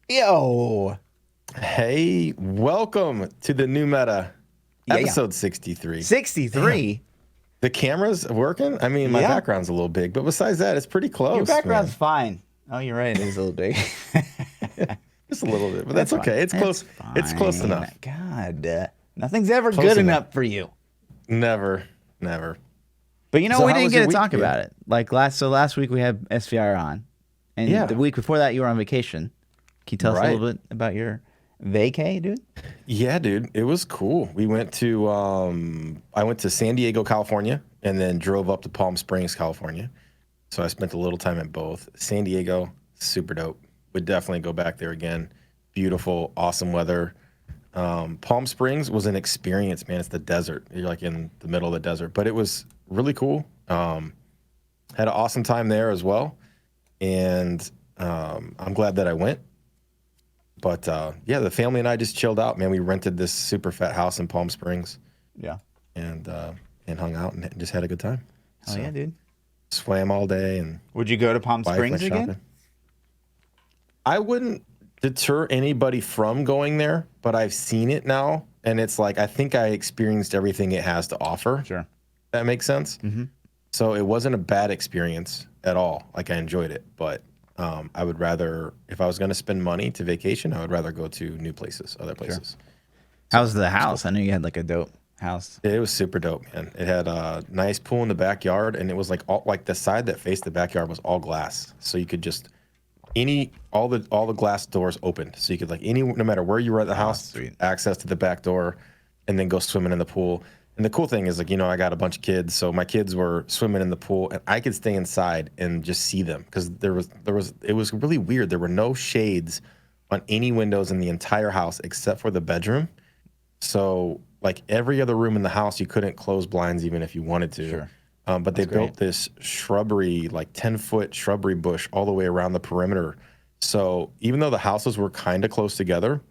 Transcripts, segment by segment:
Yo. Hey, welcome to the new meta, Yeah. episode 63. 63? The camera's working? I mean, my Yeah. background's a little big, but besides that, it's pretty Your close, background's man. fine. Oh, you're right. It is a little big. Just a little bit, but that's okay. It's close. It's close enough. God, nothing's ever Close good enough. enough for you. Never, never. But you know, So we how didn't was get your to week, talk dude? about it. Like last week we had SVR on, and Yeah. the week before that you were on vacation. Can you tell us a Right. little bit about your vacay, dude? Yeah, dude, it was cool. We went to I went to San Diego, California, and then drove up to Palm Springs, California. So I spent a little time at both. San Diego, super dope. Would definitely go back there again. Beautiful, awesome weather. Palm Springs was an experience, man. It's the desert. You're like in the middle of the desert, but it was really cool. Had an awesome time there as well, and I'm glad that I went. But yeah, the family and I just chilled out, man. We rented this super fat house in Palm Springs Yeah. and hung out and just had a good time. Oh yeah, dude. Swam all day and Would you go to Palm wife Springs went again? shopping. I wouldn't deter anybody from going there, but I've seen it now, and it's like I think I experienced everything it has to offer. Sure. That makes sense. Mm-hmm. So it wasn't a bad experience at all. Like I enjoyed it, but I would rather, if I was going to spend money to vacation, I would rather go to new places, other places. How's the house? I knew you had like a dope house. It was super dope, man. It had a nice pool in the backyard, and it was like all like the side that faced the backyard was all glass, so you could just all the glass doors opened, so you could like no matter where you were at the house, sweet. access to the back door, and then go swimming in the pool. And the cool thing is, like, I got a bunch of kids, so my kids were swimming in the pool, and I could stay inside and just see them because it was really weird. There were no shades on any windows in the entire house except for the bedroom. So like every other room in the house, you couldn't close blinds even if you wanted to. Sure. But they That's built great. this shrubbery, like 10-foot shrubbery bush all the way around the perimeter. So even though the houses were kind of close together,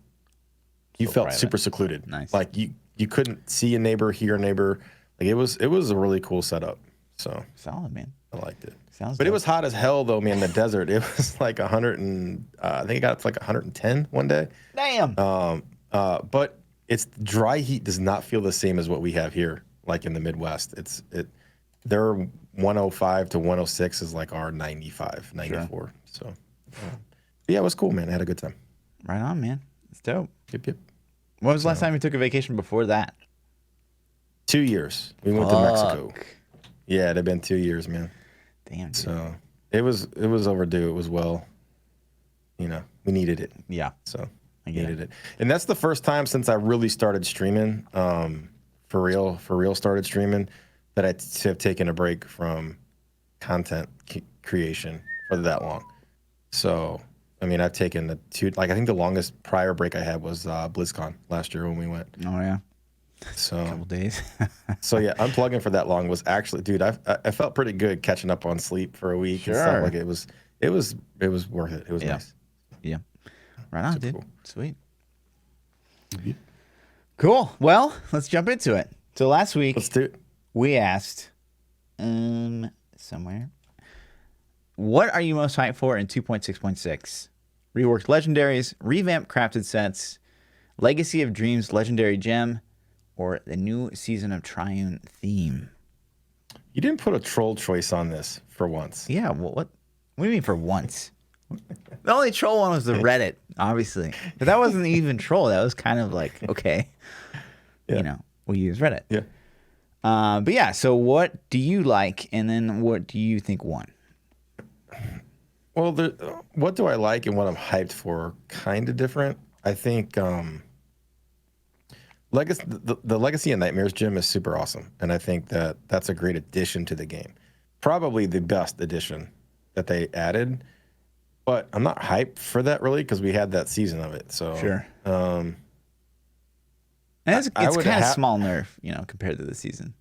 you felt private. super secluded. Nice. Like you couldn't see a neighbor, hear a neighbor. Like it was a really cool setup. So Solid, man. I liked it. Sounds But it dope. was hot as hell though, man. The desert. It was like 100 and I think it got up to like 110 one day. Damn. But it's dry heat does not feel the same as what we have here, like in the Midwest. Their 105 to 106 is like our 95, 94. Sure. So yeah, it was cool, man. I had a good time. Right on, man. It's dope. Yep, yep. When was the last time you took a vacation before that? 2 years. We went to Mexico. Fuck. Yeah, it had been 2 years, man. Damn, dude. So it was overdue. It was we needed it. Yeah. So I get needed it. And that's the first time since I really started streaming, for real started streaming, that I have taken a break from content creation for that long. So, I mean, I've taken I think the longest prior break I had was BlizzCon last year when we went. Oh, yeah. So, Couple days. so yeah, unplugging for that long was actually, dude, I felt pretty good catching up on sleep for a week and Sure. stuff. Like it was worth it. It was Yeah. nice. Yeah. Right on, Super dude. cool. Sweet. Cool. Well, let's jump into it. So last week Let's do it. we asked somewhere, what are you most hyped for in 2.6.6? Reworked legendaries, revamped crafted sets, Legacy of Dreams legendary gem, or the new season of Triune theme? You didn't put a troll choice on this for once. Yeah, what do you mean for once? The only troll one was the Reddit, obviously. But that wasn't even troll. That was kind of like, okay, Yeah. we use Reddit. Yeah. But yeah, so what do you like, and then what do you think won? Well, what do I like and what I'm hyped for? Kind of different. I think the Legacy of Nightmares gym is super awesome, and I think that's a great addition to the game. Probably the best addition that they added. But I'm not hyped for that really because we had that season of it. So Sure. And it's I would kind of small nerf, compared to the season.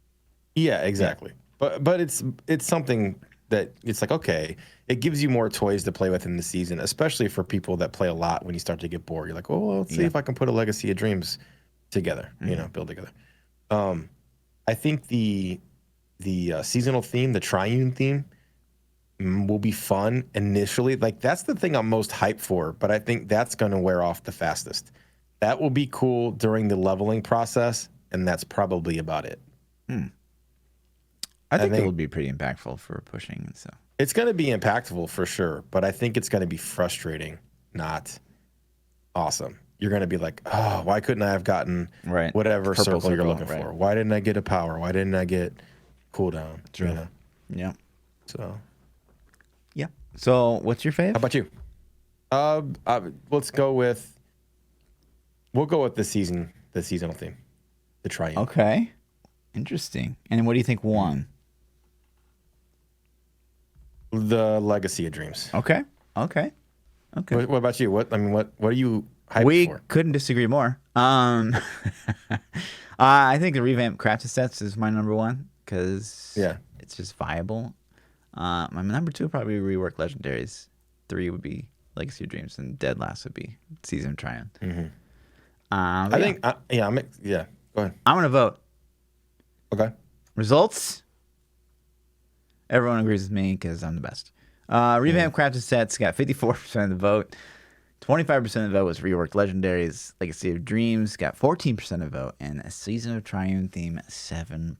Yeah, exactly. But it's something that it's like, okay, it gives you more toys to play with in the season, especially for people that play a lot. When you start to get bored, you're like, well, let's see if I can put a Legacy of Dreams together, build together. I think the seasonal theme, the Triune theme, will be fun initially. Like that's the thing I'm most hyped for, but I think that's going to wear off the fastest. That will be cool during the leveling process, and that's probably about it. I think it would be pretty impactful for pushing and stuff. It's going to be impactful for sure, but I think it's going to be frustrating, not awesome. You're going to be like, oh, why couldn't I have gotten whatever circle you're looking for? Why didn't I get a power? Why didn't I get cooldown? True. You know? Yeah. So. Yeah. So what's your fave? How about you? Let's go with. We'll go with the seasonal theme, the triumph. Okay. Interesting. And what do you think won? The Legacy of Dreams. Okay. What about you? What are you hyped for? We couldn't disagree more. I think the revamped crafted sets is my number one because it's just viable. My number two would probably be rework legendaries. 3 would be Legacy of Dreams, and dead last would be Season of Triumph. I think go ahead. I'm gonna vote. Okay. Results. Everyone agrees with me because I'm the best. Revamped crafted sets got 54% of the vote. 25% of the vote was reworked legendaries. Legacy of Dreams got 14% of the vote, and a Season of Triumph theme 7%.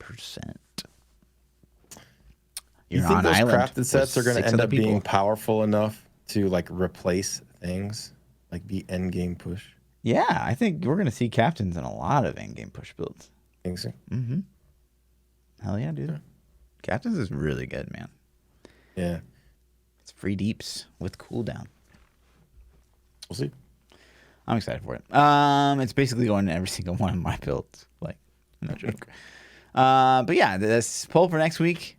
You think those crafted sets are going to end up being powerful enough to like replace things, like be end game push? Yeah, I think we're going to see captains in a lot of end game push builds. Think so? Mm-hmm. Hell yeah, dude. Yeah. Captains is really good, man. Yeah. It's free deeps with cooldown. We'll see. I'm excited for it. It's basically going to every single one of my builds. Like, no joke. But yeah, this poll for next week.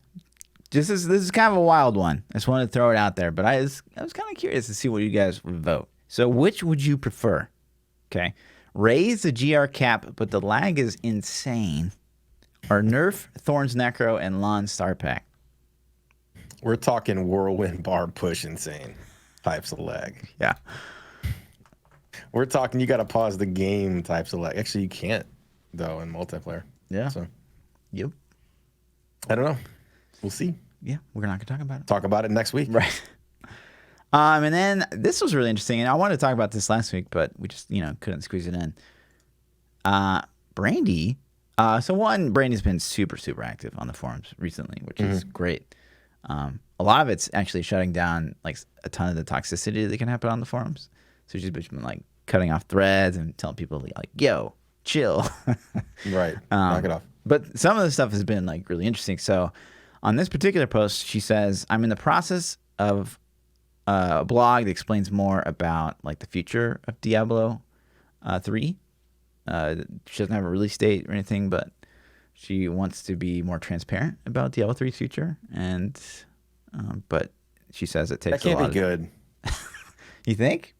This is kind of a wild one. I just wanted to throw it out there, but I was kind of curious to see what you guys would vote. So, which would you prefer? Okay, raise the GR cap, but the lag is insane, or nerf Thorns Necro and Lon Star Pack. We're talking whirlwind bar push insane types of lag. Yeah. We're talking you got to pause the game types of lag. Actually, you can't though in multiplayer. Yeah. So. Yep. I don't know. We'll see. Yeah, we're not gonna talk about it. Talk about it next week. Right. And then this was really interesting, and I wanted to talk about this last week, but we just couldn't squeeze it in. Brandy. So one, Brandy's been super active on the forums recently, which is great. A lot of it's actually shutting down like a ton of the toxicity that can happen on the forums. So she's been like cutting off threads and telling people like, "Yo, chill." Right. Knock it off. But some of the stuff has been like really interesting. So on this particular post, she says, "I'm in the process of a blog that explains more about like the future of Diablo 3. She doesn't have a release date or anything, but she wants to be more transparent about Diablo 3's future. And but she says it takes that can't be good. You think?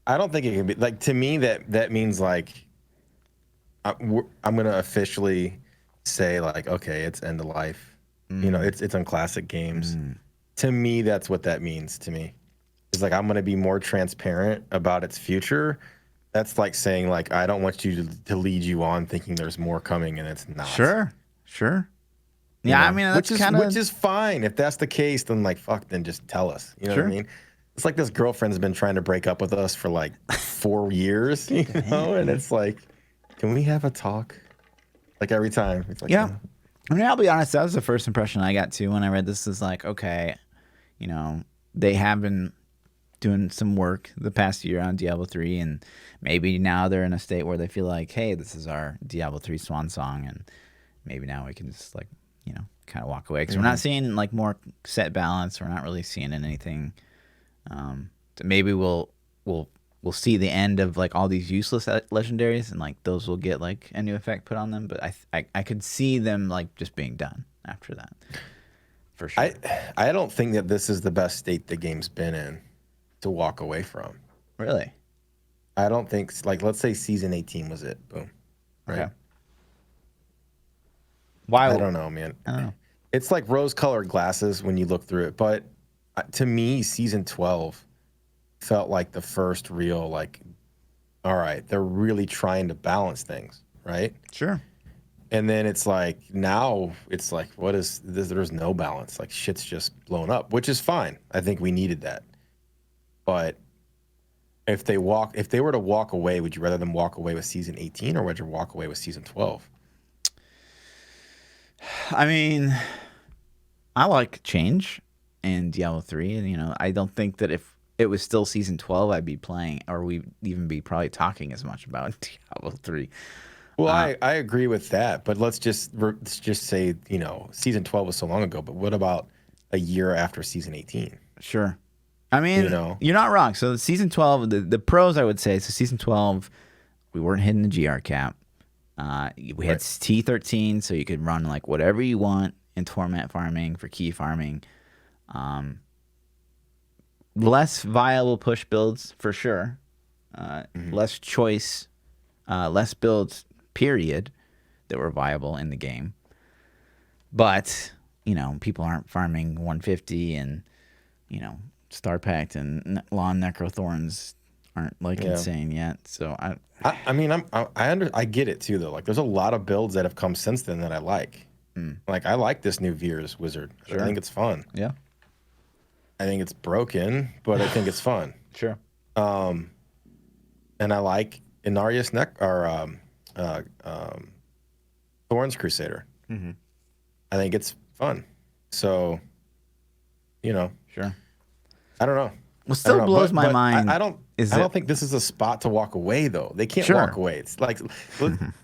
I don't think it can be. Like to me, that means like I'm gonna officially say like, okay, it's end of life. It's on classic games. To me, that's what that means to me. It's like I'm gonna be more transparent about its future. That's like saying like I don't want you to lead you on thinking there's more coming and it's not. Sure. Yeah, I mean that's which is fine. If that's the case, then like fuck, then just tell us. You know what I mean? It's like this girlfriend's been trying to break up with us for like 4 years, and it's like, can we have a talk? Like every time. It's like, yeah. I mean, I'll be honest, that was the first impression I got too when I read this. Is like, okay, they have been doing some work the past year on Diablo 3, and maybe now they're in a state where they feel like, hey, this is our Diablo 3 swan song, and maybe now we can just like, kind of walk away because we're not seeing like more set balance. We're not really seeing anything. So maybe we'll see the end of like all these useless legendaries, and like those will get like a new effect put on them. But I could see them like just being done after that, for sure. I don't think that this is the best state the game's been in to walk away from. Really? I don't think, like, let's say season 18 was it. Boom. Right. Okay. Why? I don't know, man. I don't know. It's like rose-colored glasses when you look through it, but to me, season 12 felt like the first real, like, all right, they're really trying to balance things, right? Sure. And then it's like now it's like what is this? There's no balance. Like shit's just blown up, which is fine. I think we needed that. But if they were to walk away, would you rather them walk away with season 18 or would you walk away with season 12? I mean, I like change in Diablo 3, and I don't think that if it was still season 12, I'd be playing, or we'd even be probably talking as much about Diablo 3. Well, I agree with that, but let's just say season 12 was so long ago. But what about a year after season 18? Sure. I mean, you're not wrong. So season 12, the pros I would say, so season 12, we weren't hitting the GR cap. We had T13, so you could run like whatever you want in torment farming for key farming. Less viable push builds for sure. Less choice, less builds, period, that were viable in the game. But, people aren't farming 150 and, Star Pact and Lawn Necrothorns aren't insane yet. So I get it too though. Like there's a lot of builds that have come since then that I like. Like I like this new Veer's Wizard. Sure. I think it's fun. Yeah. I think it's broken, but I think it's fun. Sure. And I like Inarius Thorns Crusader. I think it's fun. So, Sure. I don't know. What still blows my mind. I don't think this is a spot to walk away though. They can't walk away. It's like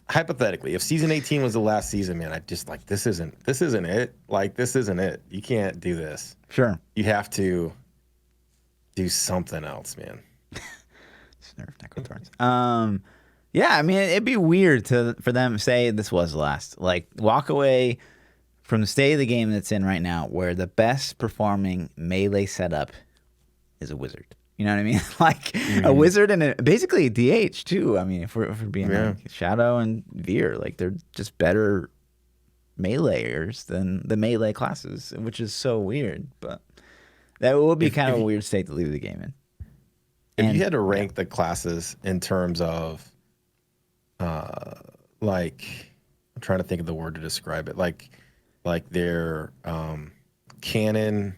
hypothetically, if season 18 was the last season, man, I just like this isn't it. Like this isn't it. You can't do this. Sure. You have to do something else, man. Nerf Necrothorns. Yeah, I mean it'd be weird for them to say this was last. Like walk away from the state of the game that's in right now, where the best performing melee setup is a wizard. You know what I mean? Like a wizard and basically a DH too. I mean, if we're being like Shadow and Veer, like they're just better meleeers than the melee classes, which is so weird. But that would be kind of a weird state to leave the game in. If you had to rank the classes in terms of, like, I'm trying to think of the word to describe it, like their canon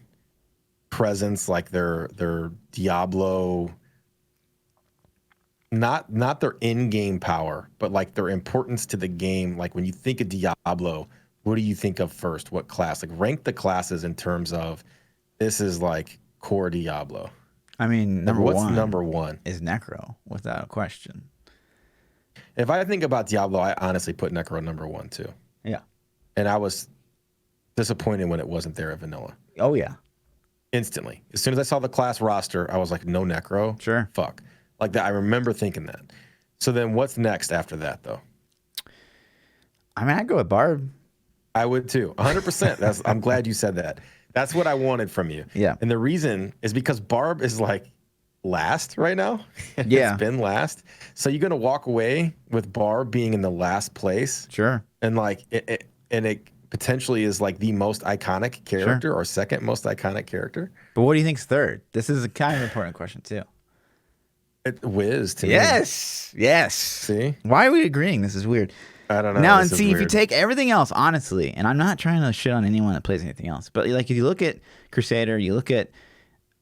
presence, like their Diablo, not their in-game power, but like their importance to the game. Like when you think of Diablo, what do you think of first? What class? Like rank the classes in terms of this is like core Diablo. I mean, what's number one? Is Necro, without a question. If I think about Diablo, I honestly put Necro number one too. Yeah. And I was disappointed when it wasn't there at vanilla. Oh yeah. Instantly. As soon as I saw the class roster, I was like, no Necro. Sure. Fuck. Like that. I remember thinking that. So then what's next after that though? I mean, I'd go with Barb. I would too. 100%. I'm glad you said that. That's what I wanted from you. Yeah. And the reason is because Barb is like last right now. Yeah. It's been last. So you're going to walk away with Barb being in the last place. Sure. And like it potentially is like the most iconic character or second most iconic character. But what do you think's third? This is a kind of important question too. Wiz to me. Yes. See? Why are we agreeing? This is weird. I don't know. Now, and see, if you take everything else, honestly, and I'm not trying to shit on anyone that plays anything else, but like if you look at Crusader, you look at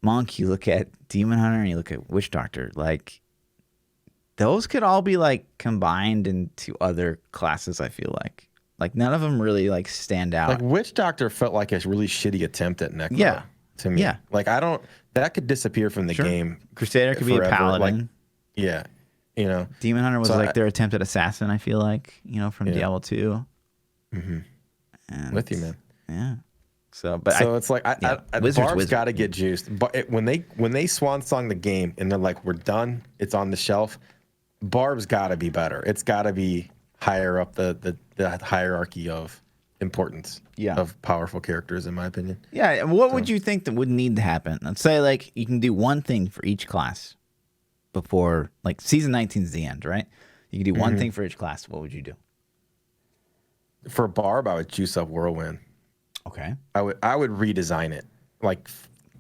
Monk, you look at Demon Hunter, and you look at Witch Doctor, like those could all be like combined into other classes, I feel like none of them really like stand out. Like Witch Doctor felt like a really shitty attempt at Necro. Yeah. To me. Yeah. Like that could disappear from the game. Crusader could be a paladin. Like, yeah. Demon Hunter was like their attempt at assassin, I feel like, from Diablo 2. Mm-hmm. With you, man. Yeah. So it's like Barb's got to get juiced. But when they swan song the game and they're like, we're done, it's on the shelf. Barb's got to be better. It's got to be higher up the hierarchy of importance of powerful characters, in my opinion. Yeah. And what would you think that would need to happen? Let's say like you can do one thing for each class before like season 19 is the end, right? You can do one thing for each class. What would you do? For Barb, I would juice up Whirlwind. Okay. I would redesign it. Like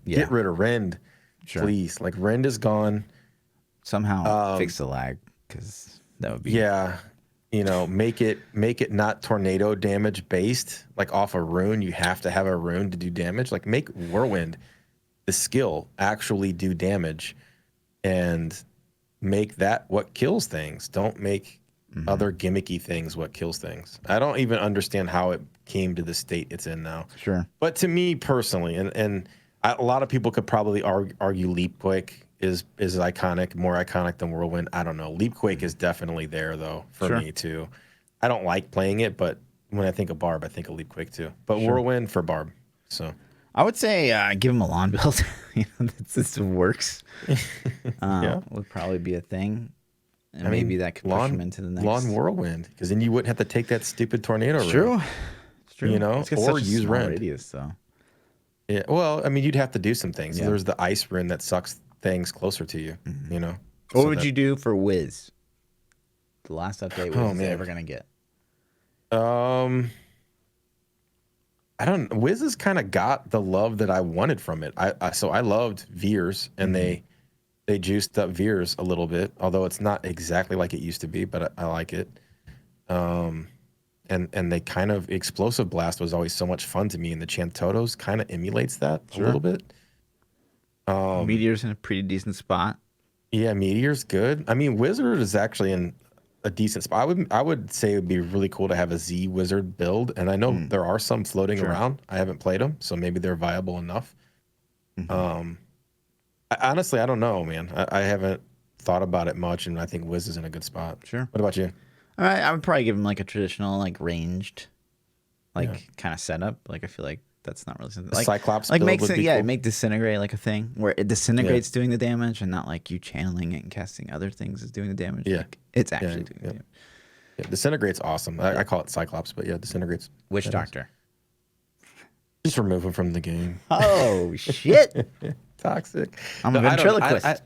get rid of Rend, please. Like Rend is gone. Somehow fix the lag, because that would be You know, make it not tornado damage based, like off a rune. You have to have a rune to do damage. Like make Whirlwind, the skill, actually do damage, and make that what kills things. Don't make other gimmicky things what kills things. I don't even understand how it came to the state it's in now. Sure. But to me personally, and a lot of people could probably argue Leap Quake is iconic, more iconic than Whirlwind. I don't know. Leap Quake is definitely there though for me too. I don't like playing it, but when I think of Barb, I think of Leap Quake too. But Whirlwind for Barb. So I would say give him a lawn build. This works. Would probably be a thing. And maybe that could push him into the next. Lawn Whirlwind, because then you wouldn't have to take that stupid tornado route. True. It's true. You know, or use rend. Radius, so. Yeah, well, I mean, you'd have to do some things. Yeah. There's the ice rune that sucks things closer to you. You know. What would you do for Wiz? The last update Wiz is ever gonna get. I don't. Wiz has kind of got the love that I wanted from it. So I loved Veers, and they juiced up Veers a little bit, although it's not exactly like it used to be, but I like it. And they kind of Explosive Blast was always so much fun to me, and the Chantotos kind of emulates that a little bit. Meteor's in a pretty decent spot. Yeah, Meteor's good. I mean, Wizard is actually in a decent spot. I would say it would be really cool to have a Z Wizard build, and I know there are some floating around. I haven't played them, so maybe they're viable enough. Honestly, I don't know, man. I haven't thought about it much, and I think Wiz is in a good spot. Sure. What about you? I would probably give him like a traditional, like ranged, kind of setup. Like I feel like that's not really something. Like Cyclops like build would be cool. Make Disintegrate like a thing where it disintegrates doing the damage, and not like you channeling it and casting other things as doing the damage. Yeah, like, it's actually doing the damage. Yeah, Disintegrate's awesome. I call it Cyclops, but yeah, Disintegrate's Witch Doctor. Just remove him from the game. Oh shit! Toxic. I'm a ventriloquist.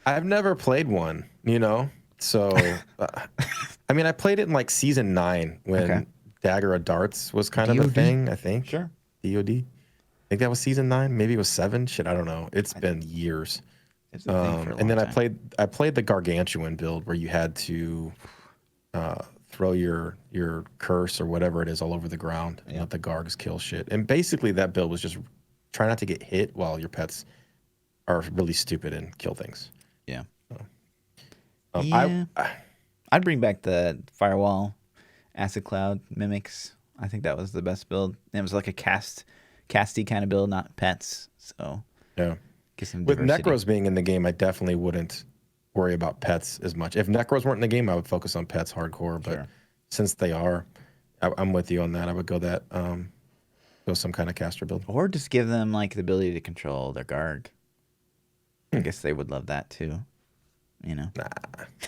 I've never played one, you know. So, I mean, I played it in like season 9 when Dagger of Darts was kind of a thing. I think. Sure. DOD. I think that was season 9. Maybe it was 7. Shit, I don't know. It's been years. It's a thing for a long and then time. I played the Gargantuan build where you had to throw your curse or whatever it is all over the ground and let the Gargs kill shit. And basically, that build was just try not to get hit while your pets are really stupid and kill things. Yeah. So, I'd bring back the Firewall Acid Cloud Mimics. I think that was the best build. It was like a casty kind of build, not pets. So yeah. Get some With diversity. Necros being in the game, I definitely wouldn't worry about pets as much. If Necros weren't in the game, I would focus on pets hardcore. But since they are, I'm with you on that. I would go go some kind of caster build. Or just give them like the ability to control their Garg. I guess they would love that too. You know? Nah,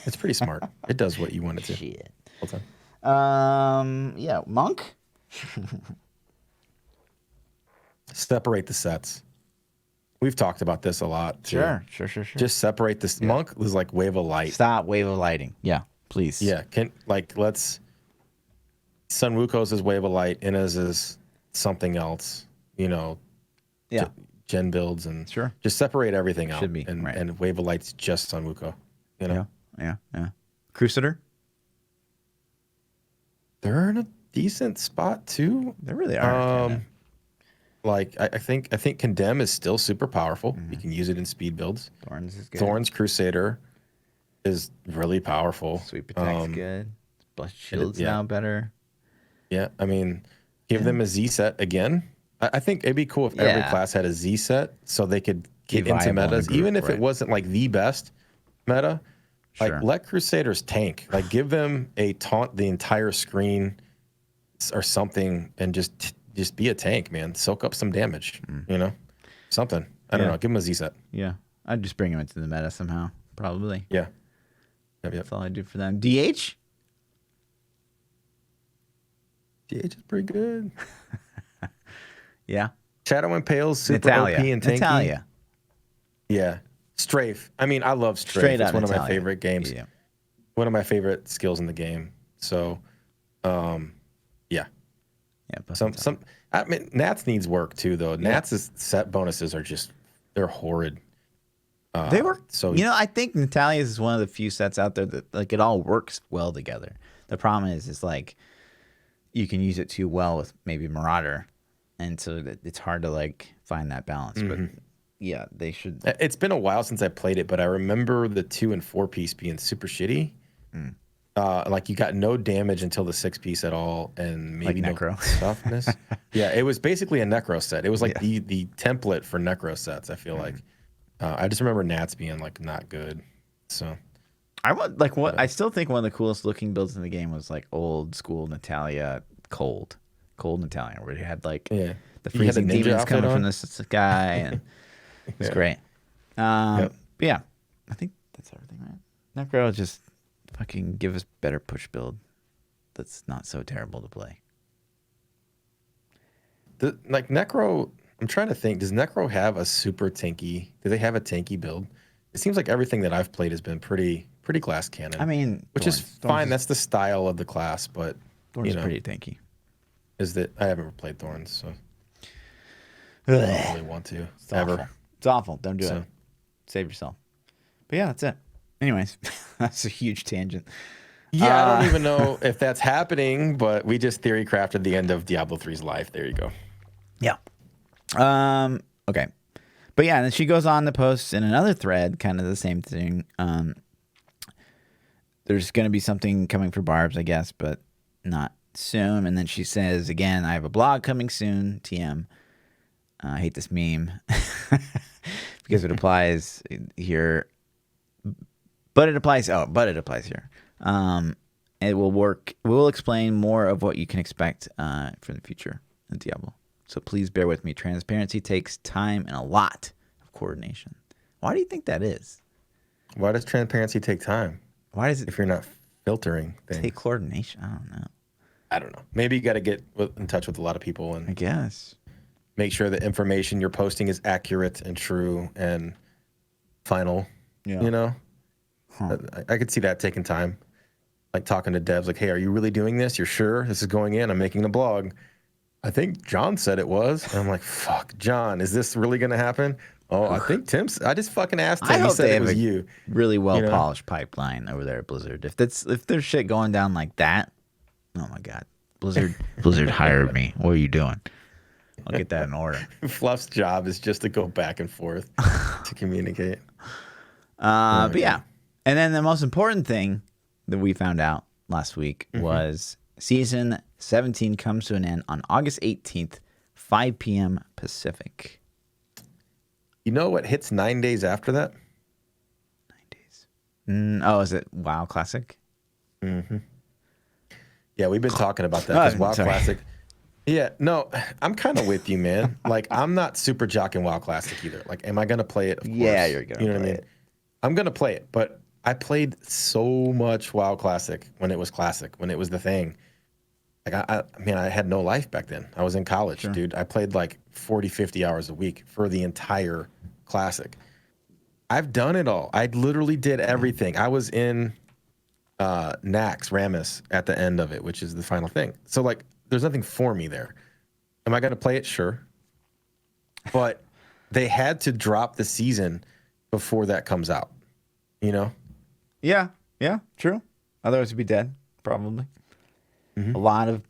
it's pretty smart. It does what you want it to. Shit. All the time. Yeah, Monk. Separate the sets. We've talked about this a lot too. Sure. Just separate this. Monk is like Wave of Light. Stop Wave of Lighting. Yeah, please. Yeah, let's. Sun Wuko's is Wave of Light. Ina's is something else. You know. Yeah. Gen builds and just separate everything out. Should be, and Wave of Light's just Sun Wuko. You know. Yeah. Crusader. They're in a decent spot too. They really are. Like I think Condemn is still super powerful. You can use it in speed builds. Thorns is good. Thorns Crusader is really powerful. Sweep attack's good. Blessed Shield's now better. Yeah, I mean, give them a Z set again. I think it'd be cool if every class had a Z set so they could get into metas, even if it wasn't like the best meta. Like let Crusaders tank. Like give them a taunt the entire screen or something, and just be a tank, man. Soak up some damage. You know, something. I don't know. Give them a Z set. Yeah, I'd just bring them into the meta somehow. Probably. Yeah. That's all I do for them. DH. DH is pretty good. Yeah. Shadow Impale's super OP and tanky. Natalia. Yeah. Strafe. I mean, I love Strafe. It's one of my favorite games. Yeah. One of my favorite skills in the game. So, yeah. Yeah. I mean, Nats needs work too, though. Nats' set bonuses are they're horrid. They work. So I think Natalia's is one of the few sets out there that like it all works well together. The problem is like you can use it too well with maybe Marauder, and so that it's hard to like find that balance. But yeah, they should. It's been a while since I played it, but I remember the 2 and 4 piece being super shitty. Like you got no damage until the 6 piece at all, and maybe Like no Necro. toughness. Yeah, it was basically a Necro set. It was like the template for Necro sets. I feel like I just remember Nats being like not good. So I want like what I still think one of the coolest looking builds in the game was like old school Natalia cold Natalia, where you had like yeah, the You had the freezing ninja demons outfit coming on? from the sky, and it was great. But yeah, I think that's everything, right? Necro, just fucking give us better push build that's not so terrible to play. Like Necro, I'm trying to think. Does Necro have a super tanky? Do they have a tanky build? It seems like everything that I've played has been pretty glass cannon. I mean, which is fine. That's the style of the class, but Thorn's pretty tanky. Is that I haven't played Thorns, so I don't really want to ever. Awful. It's awful. Don't do it. Save yourself. But yeah, that's it. Anyways, that's a huge tangent. Yeah, I don't even know if that's happening, but we just theory crafted the end of Diablo 3's life. There you go. Yeah. Okay. But yeah, and then she goes on to post in another thread, kind of the same thing. There's going to be something coming for Barbs, I guess, but not soon. And then she says, again, I have a blog coming soon, TM. I hate this meme because it applies here. But it applies here. It will work. We will explain more of what you can expect for the future in Diablo. So please bear with me. Transparency takes time and a lot of coordination. Why do you think that is? Why does transparency take time? Why does it if you're not filtering things? Take coordination? I don't know. Maybe you got to get in touch with a lot of people and I guess make sure the information you're posting is accurate and true and final. Yeah. You know, I could see that taking time. Like talking to devs, like, hey, are you really doing this? You're sure this is going in? I'm making a blog. I think John said it was. And I'm like, fuck, John, is this really going to happen? Oh, I think Tim's. I just fucking asked him. He said it was you. Really well polished pipeline over there at Blizzard. If there's shit going down like that, oh my god, Blizzard hired me. What are you doing? I'll get that in order. Fluff's job is just to go back and forth to communicate. But yeah, and then the most important thing that we found out last week was Season 17 comes to an end on August 18th, 5 p.m. Pacific. You know what hits 9 days after that? 9 days. Oh, is it WoW Classic? Mm-hmm. Yeah, we've been talking about that. WoW Classic. Yeah, no, I'm kind of with you, man. Like, I'm not super jocking WoW Classic either. Like, am I going to play it? Of course. Yeah, you're going to You know what I mean? I'm going to play it, but I played so much WoW Classic when it was Classic, when it was the thing. Like, I had no life back then. I was in college, dude. I played like 40, 50 hours a week for the entire Classic. I've done it all. I literally did everything. I was in Nax, Ramus at the end of it, which is the final thing. So, like, there's nothing for me there. Am I going to play it? Sure. But they had to drop the season before that comes out, you know? Yeah, true. Otherwise, it'd be dead, probably. A lot of,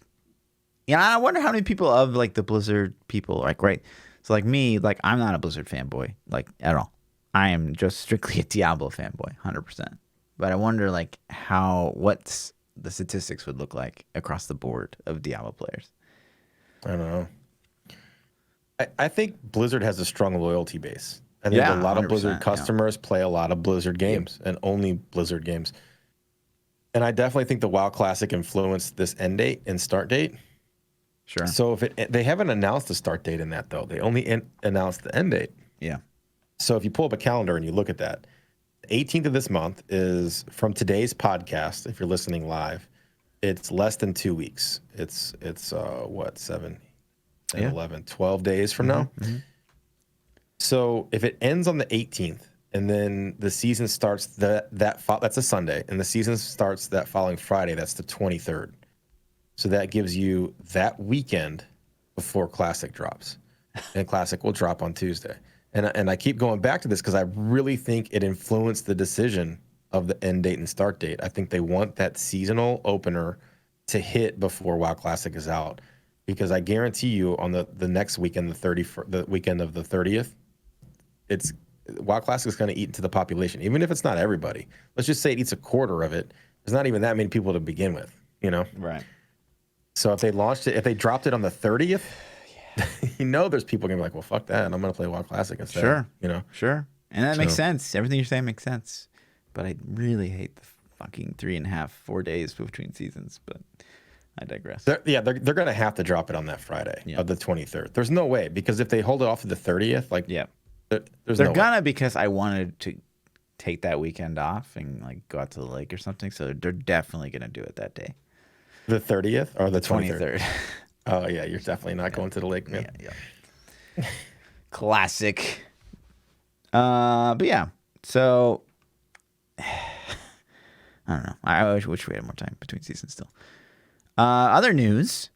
I wonder how many people of like the Blizzard people, like, right? So like me, like I'm not a Blizzard fanboy, like at all. I am just strictly a Diablo fanboy, 100%. But I wonder like what's the statistics would look like across the board of Diablo players. I don't know. I think Blizzard has a strong loyalty base. I think a lot of Blizzard customers play a lot of Blizzard games and only Blizzard games. And I definitely think the WoW Classic influenced this end date and start date. Sure. So they haven't announced the start date in that though. They only announced the end date. Yeah. So if you pull up a calendar and you look at that, the 18th of this month is from today's podcast. If you're listening live, it's less than 2 weeks. It's 7, 10, 11, 12 days from now. Mm-hmm. So if it ends on the 18th, and then the season starts that's a Sunday, and the season starts that following Friday. That's the 23rd. So that gives you that weekend before Classic drops, and Classic will drop on Tuesday. And I keep going back to this because I really think it influenced the decision of the end date and start date. I think they want that seasonal opener to hit before WoW Classic is out, because I guarantee you on the next weekend, the weekend of the 30th, it's WoW Classic is going to eat into the population, even if it's not everybody. Let's just say it eats a quarter of it. There's not even that many people to begin with, you know? Right. So if they dropped it on the 30th, there's people going to be like, well, fuck that. I'm going to play WoW Classic instead. Sure. You know? Sure. And that makes sense. Everything you're saying makes sense. But I really hate the fucking 4 days between seasons. But I digress. They're going to have to drop it on that Friday of the 23rd. There's no way, because if they hold it off to the 30th, like, they're gonna, because I wanted to take that weekend off and like go out to the lake or something. So they're definitely gonna do it that day. The 30th or the 23rd? 23rd. Oh yeah, you're definitely not going to the lake, man. Yeah. Classic. But yeah. So I don't know. I wish we had more time between seasons still. Other news.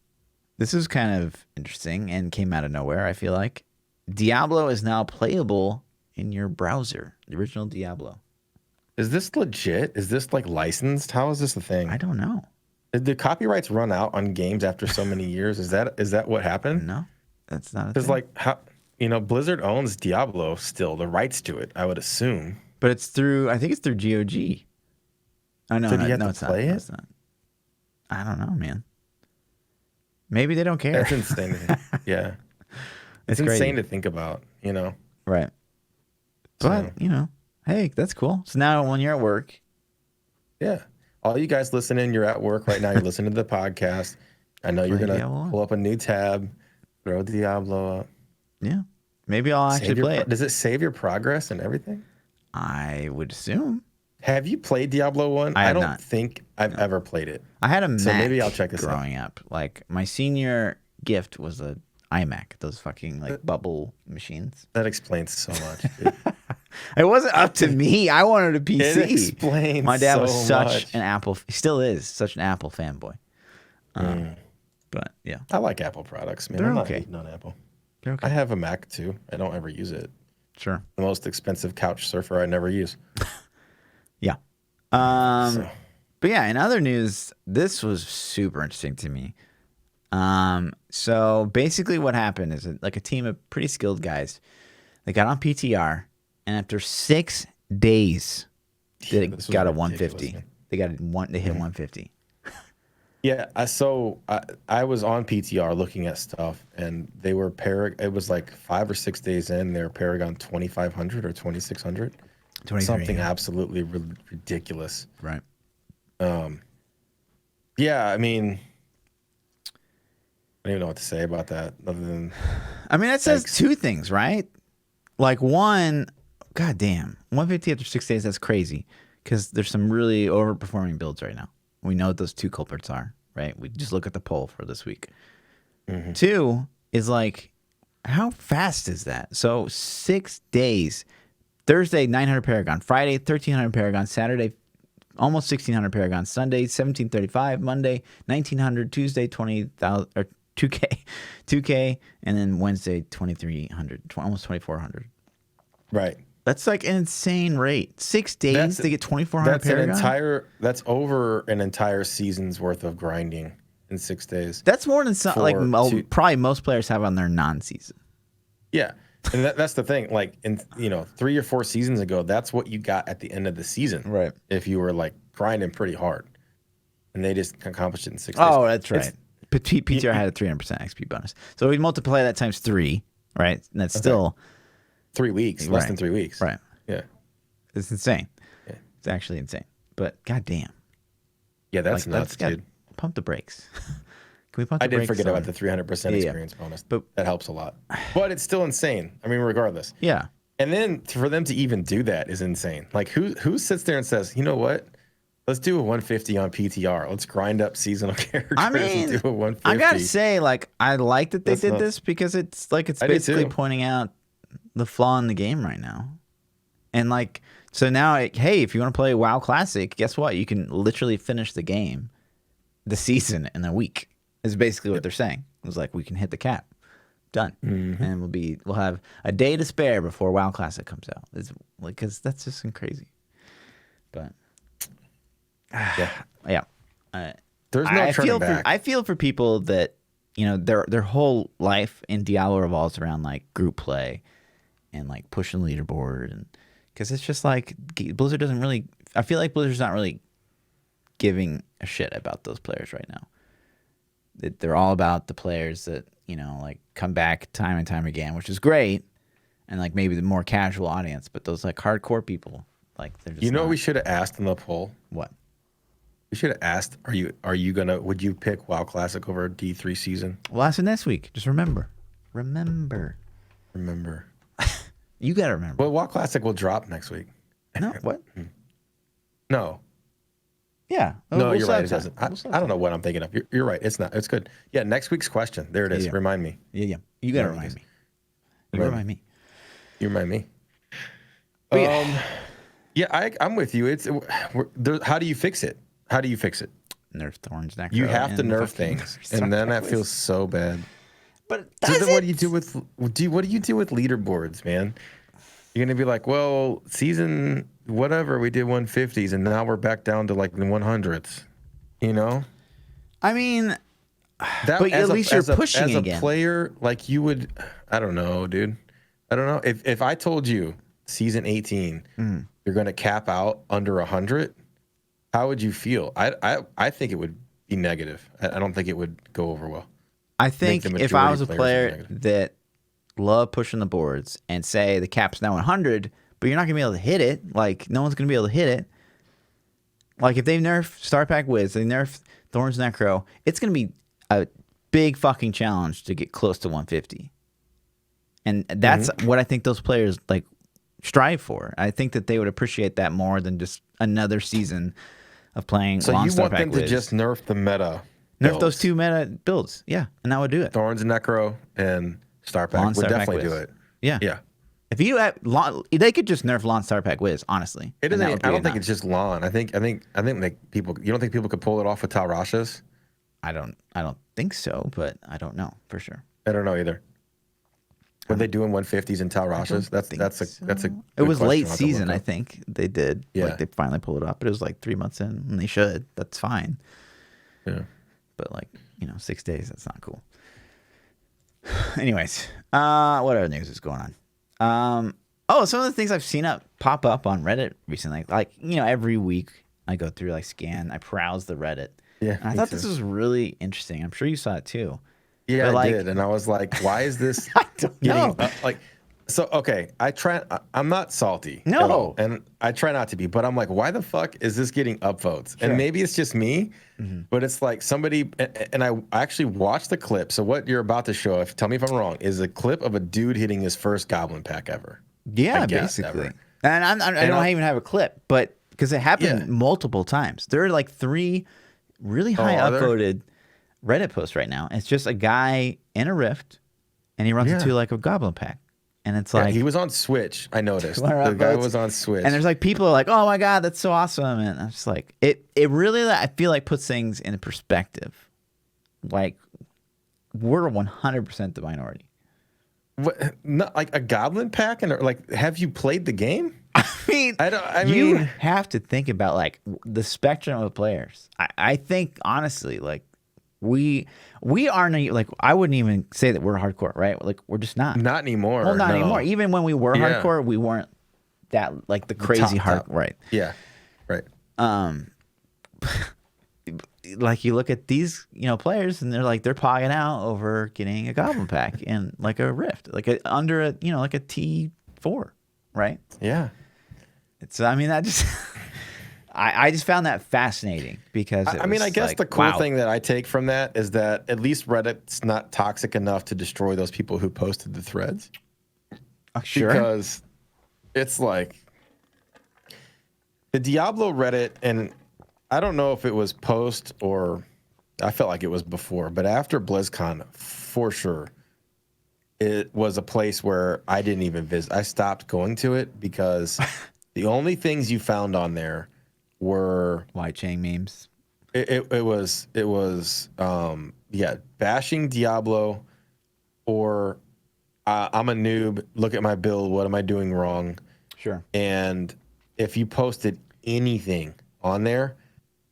This is kind of interesting and came out of nowhere, I feel like. Diablo is now playable in your browser. The original Diablo. Is this legit? Is this like licensed? How is this a thing? I don't know. Did the copyrights run out on games after so many years? Is that what happened? No, that's not a Because thing. like how Blizzard owns Diablo still, the rights to it, I would assume. But it's through, I think it's through GOG. Oh no, So do you have no, to it's play not. it? It's not. I don't know, man. Maybe they don't care. That's insane. Yeah. It's insane to think about, Right. But, hey, that's cool. So now when you're at work. Yeah. All you guys listening, you're at work right now, you're listening to the podcast. I know you're going to pull up a new tab, throw Diablo up. Yeah. Maybe I'll actually play it. Does it save your progress and everything? I would assume. Have you played Diablo 1? I don't think I've ever played it. I had a Mac, so maybe I'll check this growing up. Like, my senior gift was a iMac, those fucking like bubble machines. That explains so much. Dude. It wasn't up to me. I wanted a PC. It explains. My dad was so such much. an Apple. He still is such an Apple fanboy. But yeah, I like Apple products, man. They're I'm not okay. hating on Apple. They're okay. I have a Mac too. I don't ever use it. Sure. The most expensive couch surfer I never use. Yeah. But yeah, in other news, this was super interesting to me. So basically what happened is like a team of pretty skilled guys, they got on PTR, and after 6 days, they got a 150. Man. They hit 150. Yeah, I was on PTR looking at stuff, and they were it was like 5 or 6 days in, they were Paragon 2500 or 2600. Something absolutely ridiculous. Right. Yeah, I mean, I don't even know what to say about that other than. I mean, that says two things, right? Like, one, goddamn, 150 after 6 days, that's crazy, because there's some really overperforming builds right now. We know what those two culprits are, right? We just look at the poll for this week. Mm-hmm. Two is like, how fast is that? So 6 days, Thursday, 900 Paragon, Friday, 1300 Paragon, Saturday, almost 1600 Paragon, Sunday, 1735, Monday, 1900, Tuesday, 20,000, or 2K, and then Wednesday, 2300, almost 2400. Right. That's like an insane rate. 6 days to get 2400 Paragon? That's over an entire season's worth of grinding in 6 days. That's more than probably most players have on their non-season. Yeah. And that's the thing. Like, 3 or 4 seasons ago, that's what you got at the end of the season. Right. If you were like grinding pretty hard. And they just accomplished it in 6 days. Oh, that's right. PTR had a 300% XP bonus. So we multiply that times 3, right? And that's still 3 weeks, less than 3 weeks. Right. Yeah. It's insane. Yeah. It's actually insane. But goddamn. Yeah, that's nuts, dude. Pump the brakes. Can we pump the I brakes? did forget about the 300% experience bonus. But that helps a lot. But it's still insane. I mean, regardless. Yeah. And then for them to even do that is insane. Like, who sits there and says, you know what? Let's do a 150 on PTR. Let's grind up seasonal characters and do a 150. I gotta say, like, I like that they did this, because it's basically pointing out the flaw in the game right now. And like, so now, hey, if you want to play WoW Classic, guess what? You can literally finish the game, the season, in a week. Is basically what they're saying. It was like, we can hit the cap, done, and we'll have a day to spare before WoW Classic comes out. It's like, because that's just crazy. But Yeah. Yeah. There's no turning back. I feel for people that, you know, their whole life in Diablo revolves around like group play and like pushing the leaderboard, and because it's just like Blizzard doesn't really. I feel like Blizzard's not really giving a shit about those players right now. They're all about the players that, you know, like come back time and time again, which is great, and like maybe the more casual audience, but those like hardcore people, like they're just. You know not. what we should have asked in the poll? What? We should have asked, would you pick WoW Classic over D3 season? Well, that's next week. Just remember. Remember. You got to remember. Well, WoW Classic will drop next week. No, what? No. Yeah. No, you're right. It doesn't. I don't know what I'm thinking of. You're right. It's not. It's good. Yeah, next week's question. There it is. Yeah. Remind me. Yeah. You got to remind me. You remind me. You remind me. Yeah. I'm with you. How do you fix it? How do you fix it? Nerf thorns. Necro, You have to nerf things, and then that feels so bad. But What do you do with leaderboards, man? You're gonna be like, well, season whatever we did 150s, and now we're back down to like the 100s. You know? I mean, that, but at least you're pushing as a again. player, like you would. I don't know, dude. I don't know if I told you season 18 you're gonna cap out under 100. How would you feel? I think it would be negative. I don't think it would go over well. I think if I was a player that loved pushing the boards and say the cap's now 100, but you're not going to be able to hit it, like no one's going to be able to hit it. Like if they nerf Star Pack Wiz, they nerf Thorns Necro, it's going to be a big fucking challenge to get close to 150. And that's what I think those players like strive for. I think that they would appreciate that more than just another season of playing. So long you Star want Pack them to Wiz. just nerf the meta? Nerf those two meta builds, yeah, and that would do it. Thorns Necro and Star Pack would definitely do it. Yeah, yeah. If you they could just nerf Lawn Star Pack Wiz, honestly. It doesn't. I don't think it's just Lawn. I think like people. You don't think people could pull it off with Talrashas? I don't think so, but I don't know for sure. I don't know either. Were they doing 150s and Talrashas? That's a. It was late season, I think they did. Yeah. Like they finally pulled it off, but it was like 3 months in, and they should. That's fine. Yeah. But like 6 days, that's not cool. Anyways, what other news is going on? Some of the things I've seen pop up on Reddit recently, like every week I go through, like scan, I browse the Reddit. Yeah. And I thought this was really interesting. I'm sure you saw it too. Yeah, But, I did, and I was like, "Why is this?" I don't know. So okay, I'm not salty. No. at all, and I try not to be, but I'm like, why the fuck is this getting upvotes? Sure. And maybe it's just me, but it's like somebody, and I actually watched the clip. So what you're about to show, tell me if I'm wrong, is a clip of a dude hitting his first goblin pack ever. Yeah, I guess, basically. ever. And I don't even have a clip, but because it happened multiple times. There are like 3 really high upvoted Reddit posts right now. It's just a guy in a rift, and he runs into like a goblin pack. And it's like he was on Switch. I noticed the guy was on Switch, and there's like people are like, "Oh my god, that's so awesome!" And I'm just like, it really, I feel like puts things in perspective. Like we're 100% the minority. What, not like a goblin pack, and like, have you played the game? I mean, you mean, have to think about like the spectrum of players. I think honestly, like. We aren't like, I wouldn't even say that we're hardcore, right? Like we're just not. Not anymore. Well, not anymore. Even when we were hardcore, we weren't that like the crazy top. Right. Yeah. Right. Like you look at these, players, and they're pogging out over getting a goblin pack in like a rift, like under a like a T4, right? Yeah. It's that just. I just found that fascinating because I guess like, the cool thing that I take from that is that at least Reddit's not toxic enough to destroy those people who posted the threads. Sure. Because it's like the Diablo Reddit, and I don't know if it was post or I felt like it was before, but after BlizzCon, for sure, it was a place where I didn't even visit. I stopped going to it because the only things you found on there were white chain memes. It was bashing Diablo, or I'm a noob, look at my build, what am I doing wrong? Sure. And if you posted anything on there,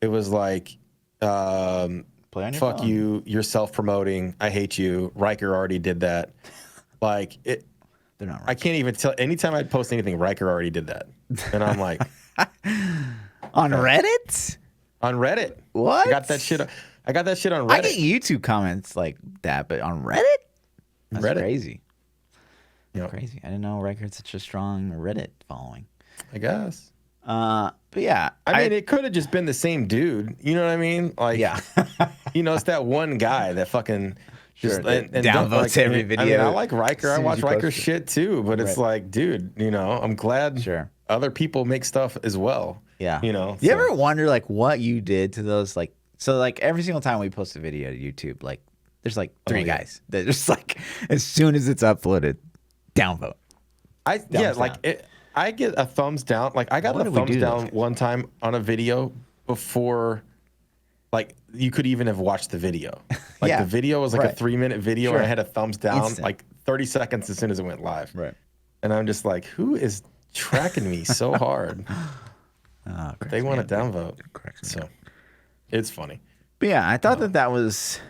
It was like, Play on your fuck phone. you, you're self-promoting, I hate you, Riker already did that. Like, They're not I right. can't even tell. Anytime I'd post anything, Riker already did that. And I'm like, On okay. Reddit? On Reddit. What? I got that shit. I got that shit on Reddit. I get YouTube comments like that, but on Reddit? That's Reddit. crazy. Yep. Crazy. I didn't know Riker had such a strong Reddit following. I guess. But yeah. I mean, it could have just been the same dude. You know what I mean? Like, yeah. it's that one guy that fucking Sure, just that and downvotes like, every I video mean, I like Riker. as I soon as watch you Riker post it. shit too, but it's like, dude, I'm glad Sure. other people make stuff as well. Yeah. You You ever wonder like what you did to those like every single time we post a video to YouTube, like there's like three guys that just like as soon as it's uploaded, downvote. I get a thumbs down. Like I got a thumbs down one time on a video before like you could even have watched the video. Like the video was like a 3-minute video and I had a thumbs down like 30 seconds as soon as it went live. Right. And I'm just like, who is tracking me so hard? They want to downvote. So it's funny. But yeah, I thought that was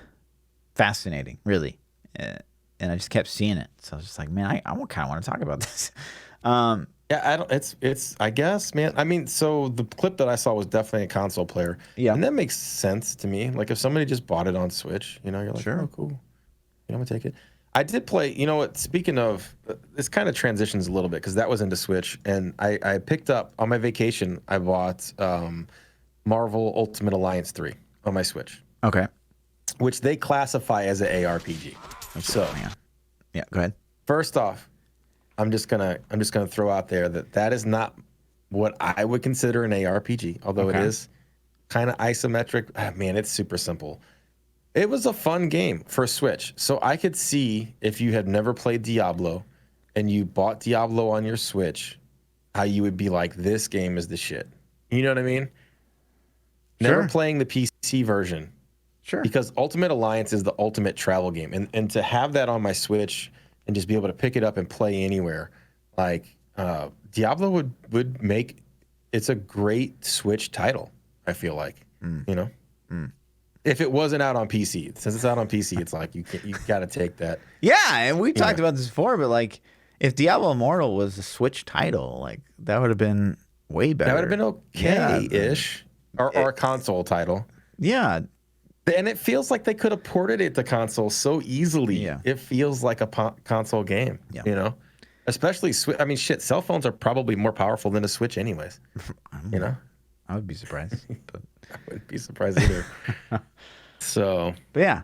fascinating, really. And I just kept seeing it. So I was just like, man, I kind of want to talk about this. Yeah, it's I guess, man. I mean, so the clip that I saw was definitely a console player. Yeah. And that makes sense to me. Like if somebody just bought it on Switch, you're like, oh, cool. I'm gonna take it. I did play, you know what, speaking of, this kind of transitions a little bit because that was into Switch. And I picked up, on my vacation, I bought Marvel Ultimate Alliance 3 on my Switch. Okay. Which they classify as an ARPG. So, yeah, go ahead. First off, I'm just gonna throw out there that is not what I would consider an ARPG, although it is kind of isometric. Man, it's super simple. It was a fun game for Switch. So I could see if you had never played Diablo and you bought Diablo on your Switch, how you would be like, this game is the shit. You know what I mean? Never playing the PC version. Sure. Because Ultimate Alliance is the ultimate travel game. And to have that on my Switch and just be able to pick it up and play anywhere, like Diablo would make, it's a great Switch title, I feel like, If it wasn't out on PC. Since it's out on PC, it's like you got to take that. Yeah, and we talked about this before, but like if Diablo Immortal was a Switch title, like that would have been way better. That would have been okay-ish. Or a console title. Yeah. And it feels like they could have ported it to console so easily. Yeah. It feels like a console game, Especially, I mean, shit, cell phones are probably more powerful than a Switch anyways, I would be surprised. But I wouldn't be surprised either. So. But yeah.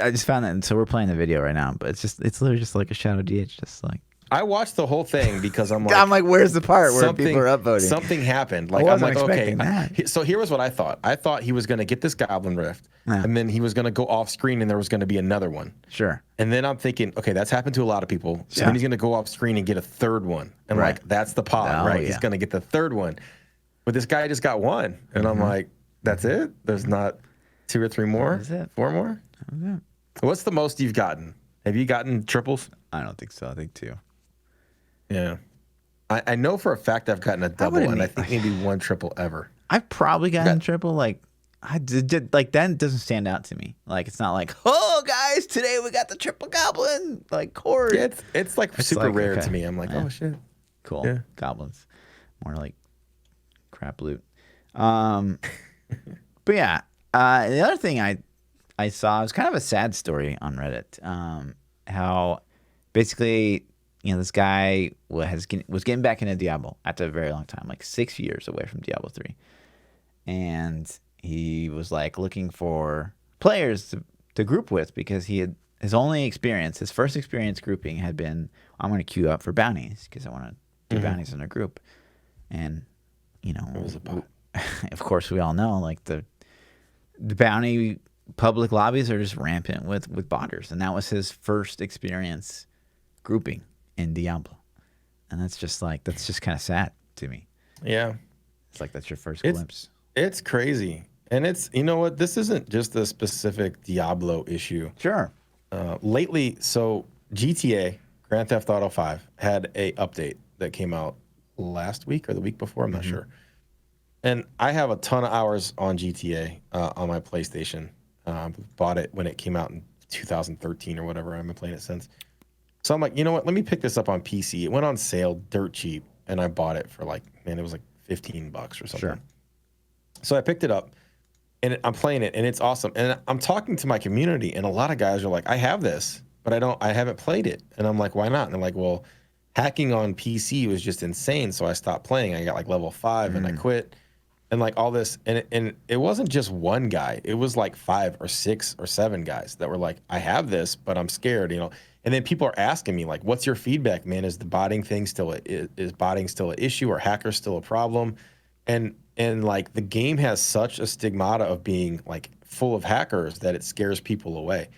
I just found that, and so we're playing the video right now, but it's literally just like a Shadow DH, just like. I watched the whole thing because I'm like, where's the part where people are upvoting? Something happened. Like I'm like, okay. So here was what I thought. I thought he was going to get this Goblin Rift, and then he was going to go off screen, and there was going to be another one. Sure. And then I'm thinking, okay, that's happened to a lot of people. So then he's going to go off screen and get a third one, and like that's the pod, right? He's going to get the third one, but this guy just got one, and I'm like, that's it. There's not 2 or 3 more, 4 more. What's the most you've gotten? Have you gotten triples? I don't think so. I think 2. Yeah. I know for a fact I've gotten a double, and I think maybe 1 triple ever. I've probably gotten triple. Like, I did like that doesn't stand out to me. Like, it's not like, oh, guys, today we got the triple goblin, like, cord. Yeah, it's like super rare to me. I'm like, oh, shit. Cool. Yeah. Goblins. More like crap loot. But yeah, the other thing I saw was kind of a sad story on Reddit. How basically, this guy was getting back into Diablo after a very long time, like 6 years away from Diablo 3. And he was like looking for players to group with because he had his first experience grouping had been, I'm going to queue up for bounties because I want to do bounties in a group. And, it was a bot. Of course, we all know like the bounty public lobbies are just rampant with botters. And that was his first experience grouping in Diablo. And that's just kind of sad to me. Yeah. It's like that's your first glimpse. It's crazy. And it's, you know what, this isn't just a specific Diablo issue. Sure. Lately, so GTA, Grand Theft Auto 5, had a update that came out last week or the week before, I'm not sure. And I have a ton of hours on GTA on my PlayStation. Bought it when it came out in 2013 or whatever. I've been playing it since. So I'm like, you know what? Let me pick this up on PC. It went on sale dirt cheap, and I bought it for like, man, it was like $15 or something. Sure. So I picked it up, and I'm playing it, and it's awesome. And I'm talking to my community, and a lot of guys are like, I have this, but I haven't played it. And I'm like, why not? And they're like, well, hacking on PC was just insane, so I stopped playing. I got like level 5, and I quit. And like all this, and it wasn't just one guy. It was like 5 or 6 or 7 guys that were like, I have this, but I'm scared, you know. And then people are asking me like, what's your feedback, man? Is the botting thing still is botting still an issue, or hackers still a problem? And like the game has such a stigmata of being like full of hackers that it scares people away.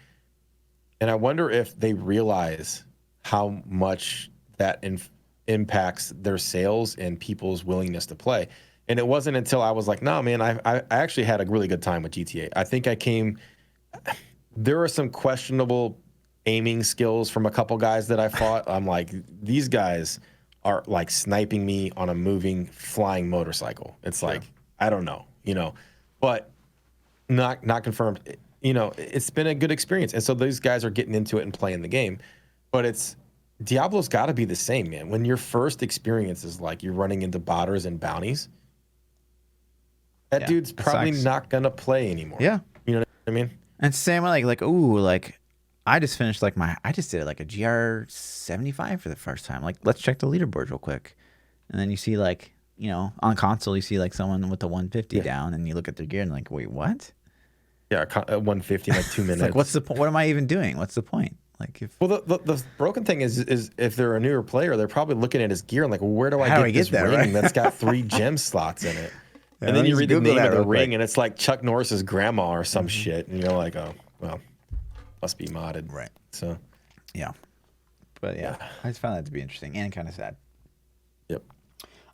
And I wonder if they realize how much that impacts their sales and people's willingness to play. And it wasn't until I was like, no, man, I actually had a really good time with GTA. I think there were some questionable aiming skills from a couple guys that I fought. I'm like, these guys are like sniping me on a moving, flying motorcycle. It's like, I don't know, you know, but not confirmed. You know, it's been a good experience. And so these guys are getting into it and playing the game. But Diablo's got to be the same, man. When your first experience is like you're running into botters and bounties, that dude's probably not gonna play anymore. Yeah, you know what I mean. And same way, like ooh, like I just finished like I just did like a GR75 for the first time. Like let's check the leaderboard real quick, and then you see like on console you see like someone with the 150 down, and you look at their gear and like wait what? Yeah, 150 in like 2 minutes. Like what's the point? What am I even doing? What's the point? Like the broken thing is if they're a newer player, they're probably looking at his gear and like, well, where do I get this ring right? that's got 3 gem slots in it? And then you read the name of the ring, and it's like Chuck Norris's grandma or some shit, and you're like, oh, well, must be modded, right? So, yeah, but yeah, I just found that to be interesting and kind of sad. Yep.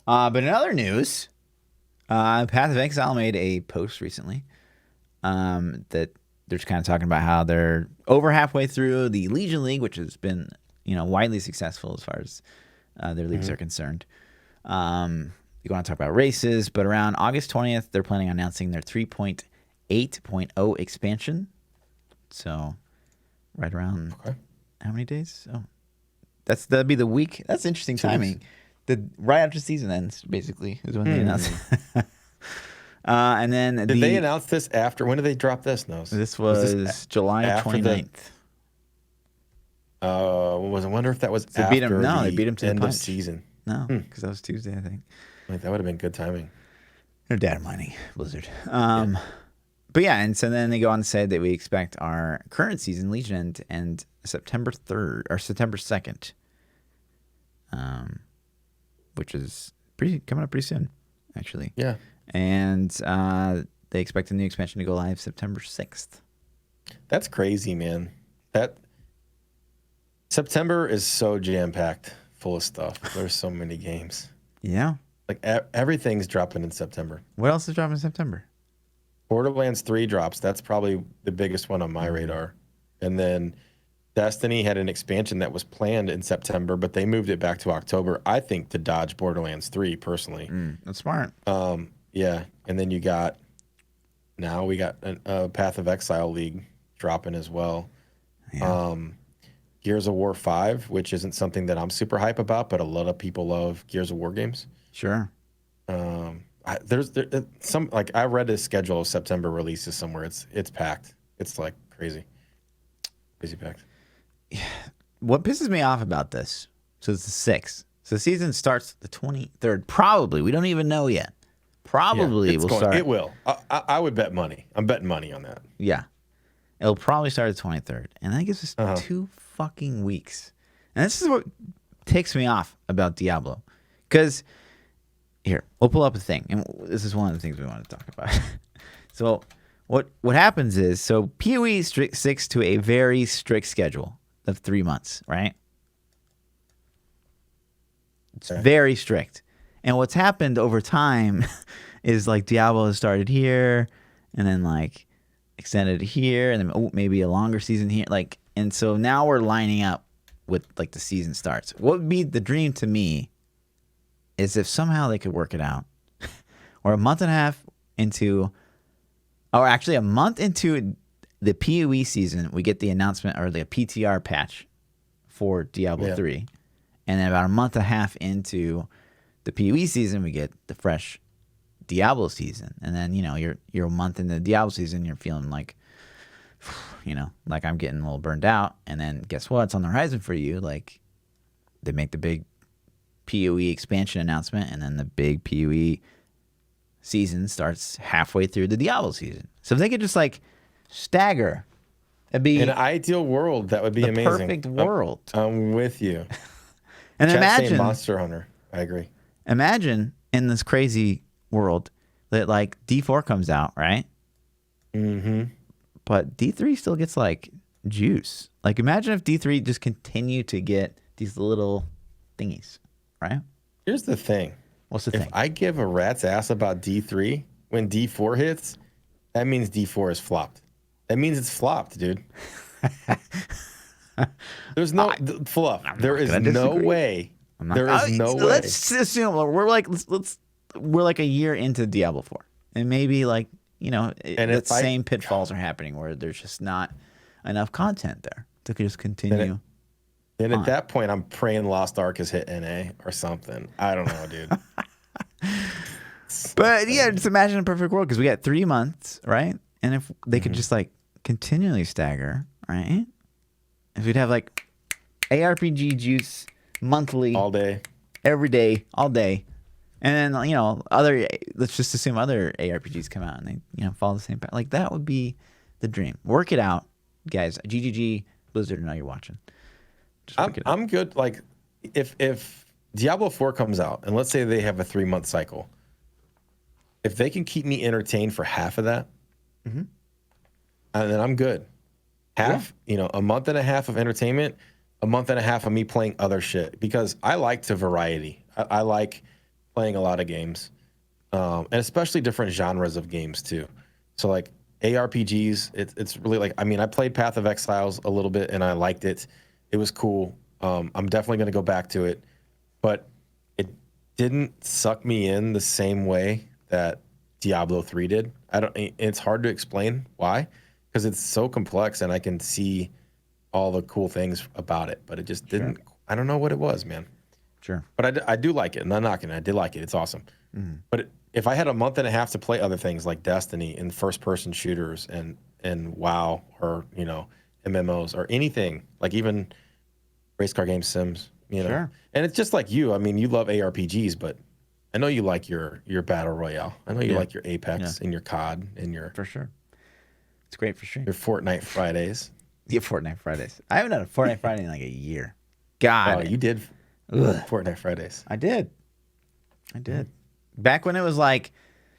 But in other news, Path of Exile made a post recently, that they're just kind of talking about how they're over halfway through the Legion League, which has been widely successful as far as their leagues are concerned. You want to talk about races, but around August 20th, they're planning on announcing their 3.8.0 expansion. So, right around how many days? Oh, that'd be the week. That's interesting timing. Right after season ends, basically, is when they announce. And then did they announce this after? When did they drop this? No, this was July 29th. I wonder if that was after they beat him to end the of season. No, because that was Tuesday, I think. Like, that would have been good timing. They're data mining, Blizzard. But yeah, and so then they go on to say that we expect our current season, Legion, to end September 3rd or September 2nd, which is coming up pretty soon, actually. Yeah. And they expect a new expansion to go live September 6th. That's crazy, man. That September is so jam-packed, full of stuff. There's so many games. Yeah. Like everything's dropping in September. What else is dropping in September? Borderlands 3 drops. That's probably the biggest one on my radar. And then Destiny had an expansion that was planned in September, but they moved it back to October, I think, to dodge Borderlands 3 personally. That's smart. Yeah. And then we got a Path of Exile League dropping as well. Yeah. Gears of War 5, which isn't something that I'm super hype about, but a lot of people love Gears of War games. Sure. There's some, like, I read a schedule of September releases somewhere. It's packed. It's like crazy packed. What pisses me off about this? So it's the 6th. So the season starts the 23rd. Probably. We don't even know yet. Probably will start. It will. I would bet money. I'm betting money on that. Yeah. It'll probably start the 23rd. And that gives us 2 fucking weeks. And this is what ticks me off about Diablo. Because, here, we'll pull up a thing. And this is one of the things we want to talk about. So what happens is, so PoE sticks to a very strict schedule of 3 months, right? It's very strict. And what's happened over time is like Diablo has started here and then like extended here and then maybe a longer season here. Like, and so now we're lining up with like the season starts. What would be the dream to me is if somehow they could work it out We're a month and a half into, or actually a month into the PoE season. We get the announcement or the PTR patch for Diablo 3. And then about a month and a half into the PoE season, we get the fresh Diablo season. And then, you're a month into the Diablo season, you're feeling like, like I'm getting a little burned out. And then guess what? It's on the horizon for you. Like, they make the big PoE expansion announcement, and then the big PoE season starts halfway through the Diablo season. So if they could just like stagger, it'd be in an ideal world. That would be the amazing. perfect world. I'm with you. And Chat saying imagine Monster Hunter. I agree. Imagine in this crazy world that like D4 comes out, right? Mm-hmm. But D3 still gets like juice. Like imagine if D3 just continued to get these little thingies, right? Here's the thing. What's the thing? If I give a rat's ass about D3, when D4 hits, that means D4 is flopped. That means it's flopped, dude. There's no fluff. There is no way. There is no way. Let's assume we're like a year into Diablo 4, and maybe like the same pitfalls are happening where there's just not enough content there to just continue. Then at that point, I'm praying Lost Ark has hit NA or something. I don't know, dude. But yeah, just imagine a perfect world because we got 3 months, right? And if they could just like continually stagger, right? If we'd have like ARPG juice monthly, all day, every day, all day, and then let's just assume other ARPGs come out and they follow the same path. Like that would be the dream. Work it out, guys. GGG Blizzard, I know you're watching. I'm good. Like, if Diablo 4 comes out, and let's say they have a 3-month cycle, if they can keep me entertained for half of that, and then I'm good. Half, a month and a half of entertainment, a month and a half of me playing other shit. Because I like to variety. I like playing a lot of games, and especially different genres of games too. So like ARPGs, it's really like, I played Path of Exiles a little bit, and I liked it. It was cool. I'm definitely going to go back to it, but it didn't suck me in the same way that Diablo 3 did. It's hard to explain why, because it's so complex and I can see all the cool things about it, but it just didn't. I don't know what it was, man. Sure. But I do like it. I'm not knocking it. I did like it. It's awesome. But if I had a month and a half to play other things like Destiny and first-person shooters and WoW or MMOs or anything, like even race car games, Sims, Sure. And it's just like you. You love ARPGs, but I know you like your battle royale. I know you like your Apex and your COD and your for sure. It's great for sure. Your Fortnite Fridays. Yeah, Fortnite Fridays. I haven't done a Fortnite Friday in like a year. God. Oh, you did. Fortnite Fridays. I did. Back when it was like,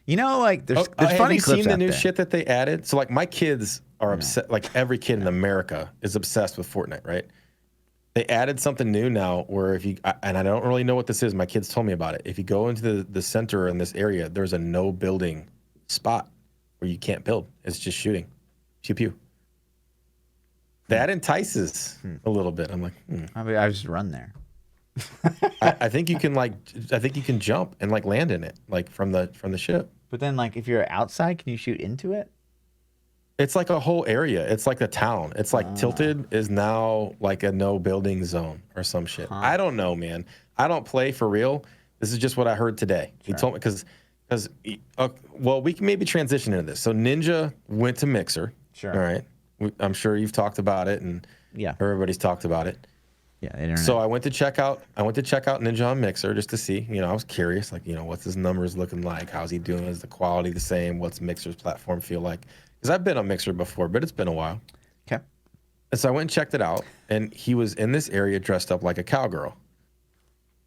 there's funny have you clips seen the out new there. shit that they added? So like my kids are obsessed. Like every kid in America is obsessed with Fortnite, right? They added something new now where if you, and I don't really know what this is. My kids told me about it. If you go into the center in this area, there's a no building spot where you can't build. It's just shooting. Pew pew. That entices a little bit. I'm like, I just run there. I think you can jump and like land in it, like from the ship. But then like if you're outside, can you shoot into it? It's like a whole area. It's like the town. It's like Tilted is now like a no building zone or some shit. I don't know, man. I don't play for real. This is just what I heard today. He told me because well, we can maybe transition into this. So Ninja went to Mixer. Sure. All right. I'm sure you've talked about it, and everybody's talked about it. Yeah. The internet. So I went to check out Ninja on Mixer just to see. I was curious, like, what's his numbers looking like? How's he doing? Is the quality the same? What's Mixer's platform feel like? Because I've been on Mixer before, but it's been a while. Okay. And so I went and checked it out, and he was in this area dressed up like a cowgirl.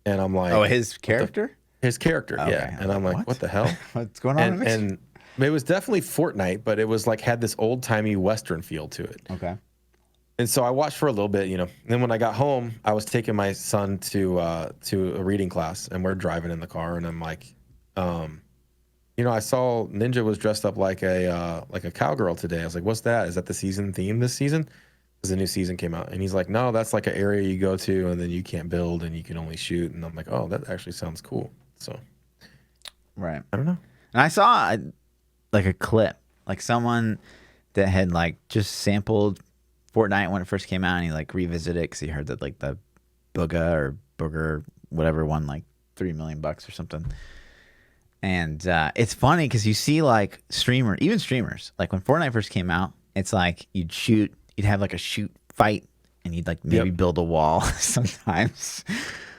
And I'm like, oh, his character? His character, okay. Yeah. And I'm like, what the hell? What's going on? And it was definitely Fortnite, but it was like had this old timey Western feel to it. Okay. And so I watched for a little bit, And then when I got home, I was taking my son to a reading class, and we're driving in the car, and I'm like, I saw Ninja was dressed up like a cowgirl today. I was like, what's that? Is that the season theme this season? Because the new season came out. And he's like, no, that's like an area you go to, and then you can't build, and you can only shoot. And I'm like, oh, that actually sounds cool. So, right. I don't know. And I saw like a clip, like someone that had like just sampled Fortnite when it first came out, and he like revisited it because he heard that like the Booger whatever won like $3 million or something. And it's funny because you see like even streamers, like when Fortnite first came out, it's like you'd have like a shoot fight, and you'd like maybe build a wall sometimes.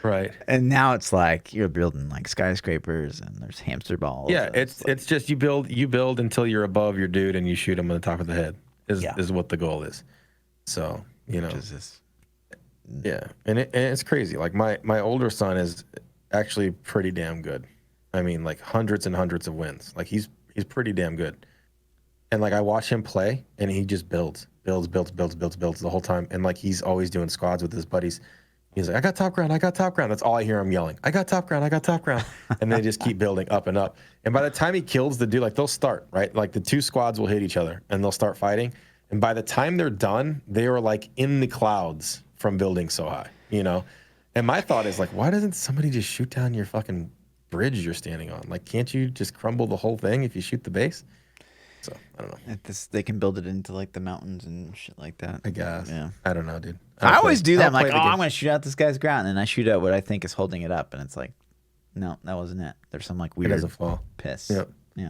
Right. And now it's like you're building like skyscrapers and there's hamster balls. Yeah, it's just you build until you're above your dude and you shoot him on the top of the head. Is what the goal is. So, yeah, and it's crazy. Like my older son is actually pretty damn good. I mean, like hundreds and hundreds of wins. Like he's pretty damn good. And like I watch him play, and he just builds the whole time. And like he's always doing squads with his buddies. He's like, I got top ground. That's all I hear him yelling. I got top ground. And they just keep building up and up. And by the time he kills the dude, like they'll start, right? Like the two squads will hit each other and they'll start fighting. And by the time they're done, they are like in the clouds from building so high, And my thought is like, why doesn't somebody just shoot down your fucking bridge you're standing on? Like, can't you just crumble the whole thing if you shoot the base? So I don't know. They can build it into like the mountains and shit like that. I guess. Yeah. I don't know, dude. I always do that. I'm like, I'm going to shoot out this guy's ground. And I shoot out what I think is holding it up. And it's like, no, that wasn't it. There's some like weird it doesn't fall. Piss. Yep. Yeah.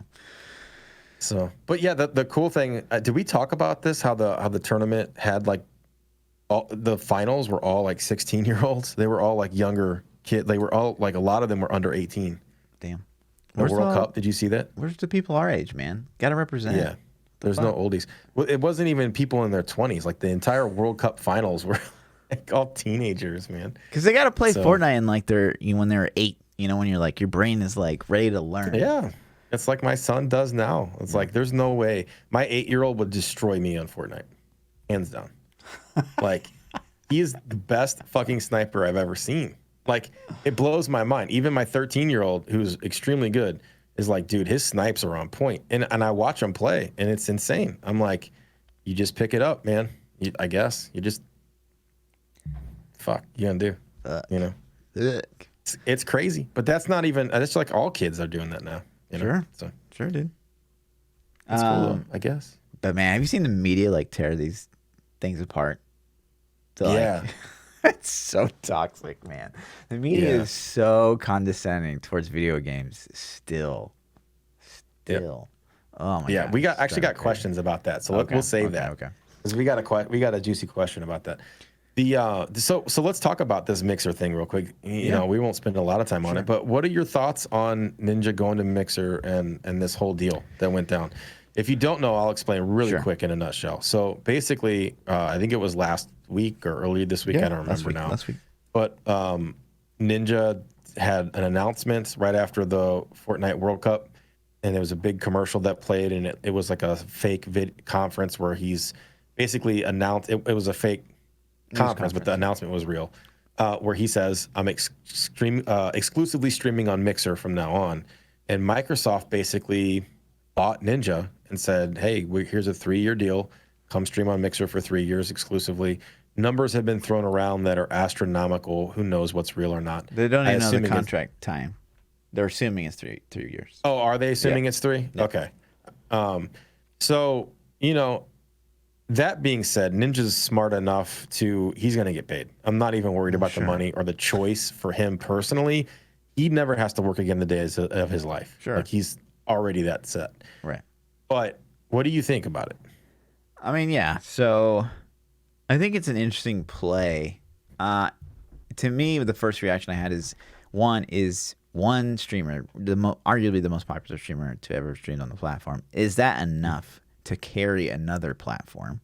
So, but yeah, the cool thing, did we talk about this? How the tournament had like the finals were all like 16-year-olds. They were all like younger kids. They were all like, a lot of them were under 18. Damn. The World Cup, did you see that? Where's the people our age, man? Got to represent. Yeah. There's no oldies. Well, it wasn't even people in their 20s. Like the entire World Cup finals were like all teenagers, man. Because they got to play Fortnite in like when they're 8. When you're like your brain is like ready to learn. Yeah, it's like my son does now. It's like there's no way my 8-year-old would destroy me on Fortnite, hands down. Like he is the best fucking sniper I've ever seen. Like it blows my mind. Even my 13-year-old, who's extremely good, is like, dude, his snipes are on point. And I watch him play, and it's insane. I'm like, you just pick it up, man. I guess you just you gonna do, It's crazy, but that's not even. That's like all kids are doing that now. Sure, so sure, dude. It's cool, though, I guess. But man, have you seen the media like tear these things apart? Yeah. It's so toxic, man. The media is so condescending towards video games still. Yep. Oh my god. Yeah, we got questions about that. So we'll save that. Okay. Because we got a juicy question about that. So let's talk about this Mixer thing real quick. You know, we won't spend a lot of time on it, but what are your thoughts on Ninja going to Mixer and this whole deal that went down? If you don't know, I'll explain really quick in a nutshell. So basically, I think it was last week or earlier this week. I don't remember now. Last week. But Ninja had an announcement right after the Fortnite World Cup, and there was a big commercial that played, and it was like a fake conference where he's basically announced. It was a fake conference, but the announcement was real, where he says, I'm exclusively streaming on Mixer from now on. And Microsoft basically bought Ninja and said, hey, here's a 3-year deal. Come stream on Mixer for 3 years exclusively. Numbers have been thrown around that are astronomical. Who knows what's real or not? They don't even know the contract time. They're assuming it's 3 years. Oh, are they assuming it's 3? Yeah. Okay. So, that being said, Ninja's smart enough he's going to get paid. I'm not even worried about the money or the choice for him personally. He never has to work again the days of his life. Sure. Like he's already that set. Right. But what do you think about it? I mean, yeah. So I think it's an interesting play. To me, the first reaction I had is one streamer, arguably the most popular streamer to ever stream on the platform. Is that enough to carry another platform?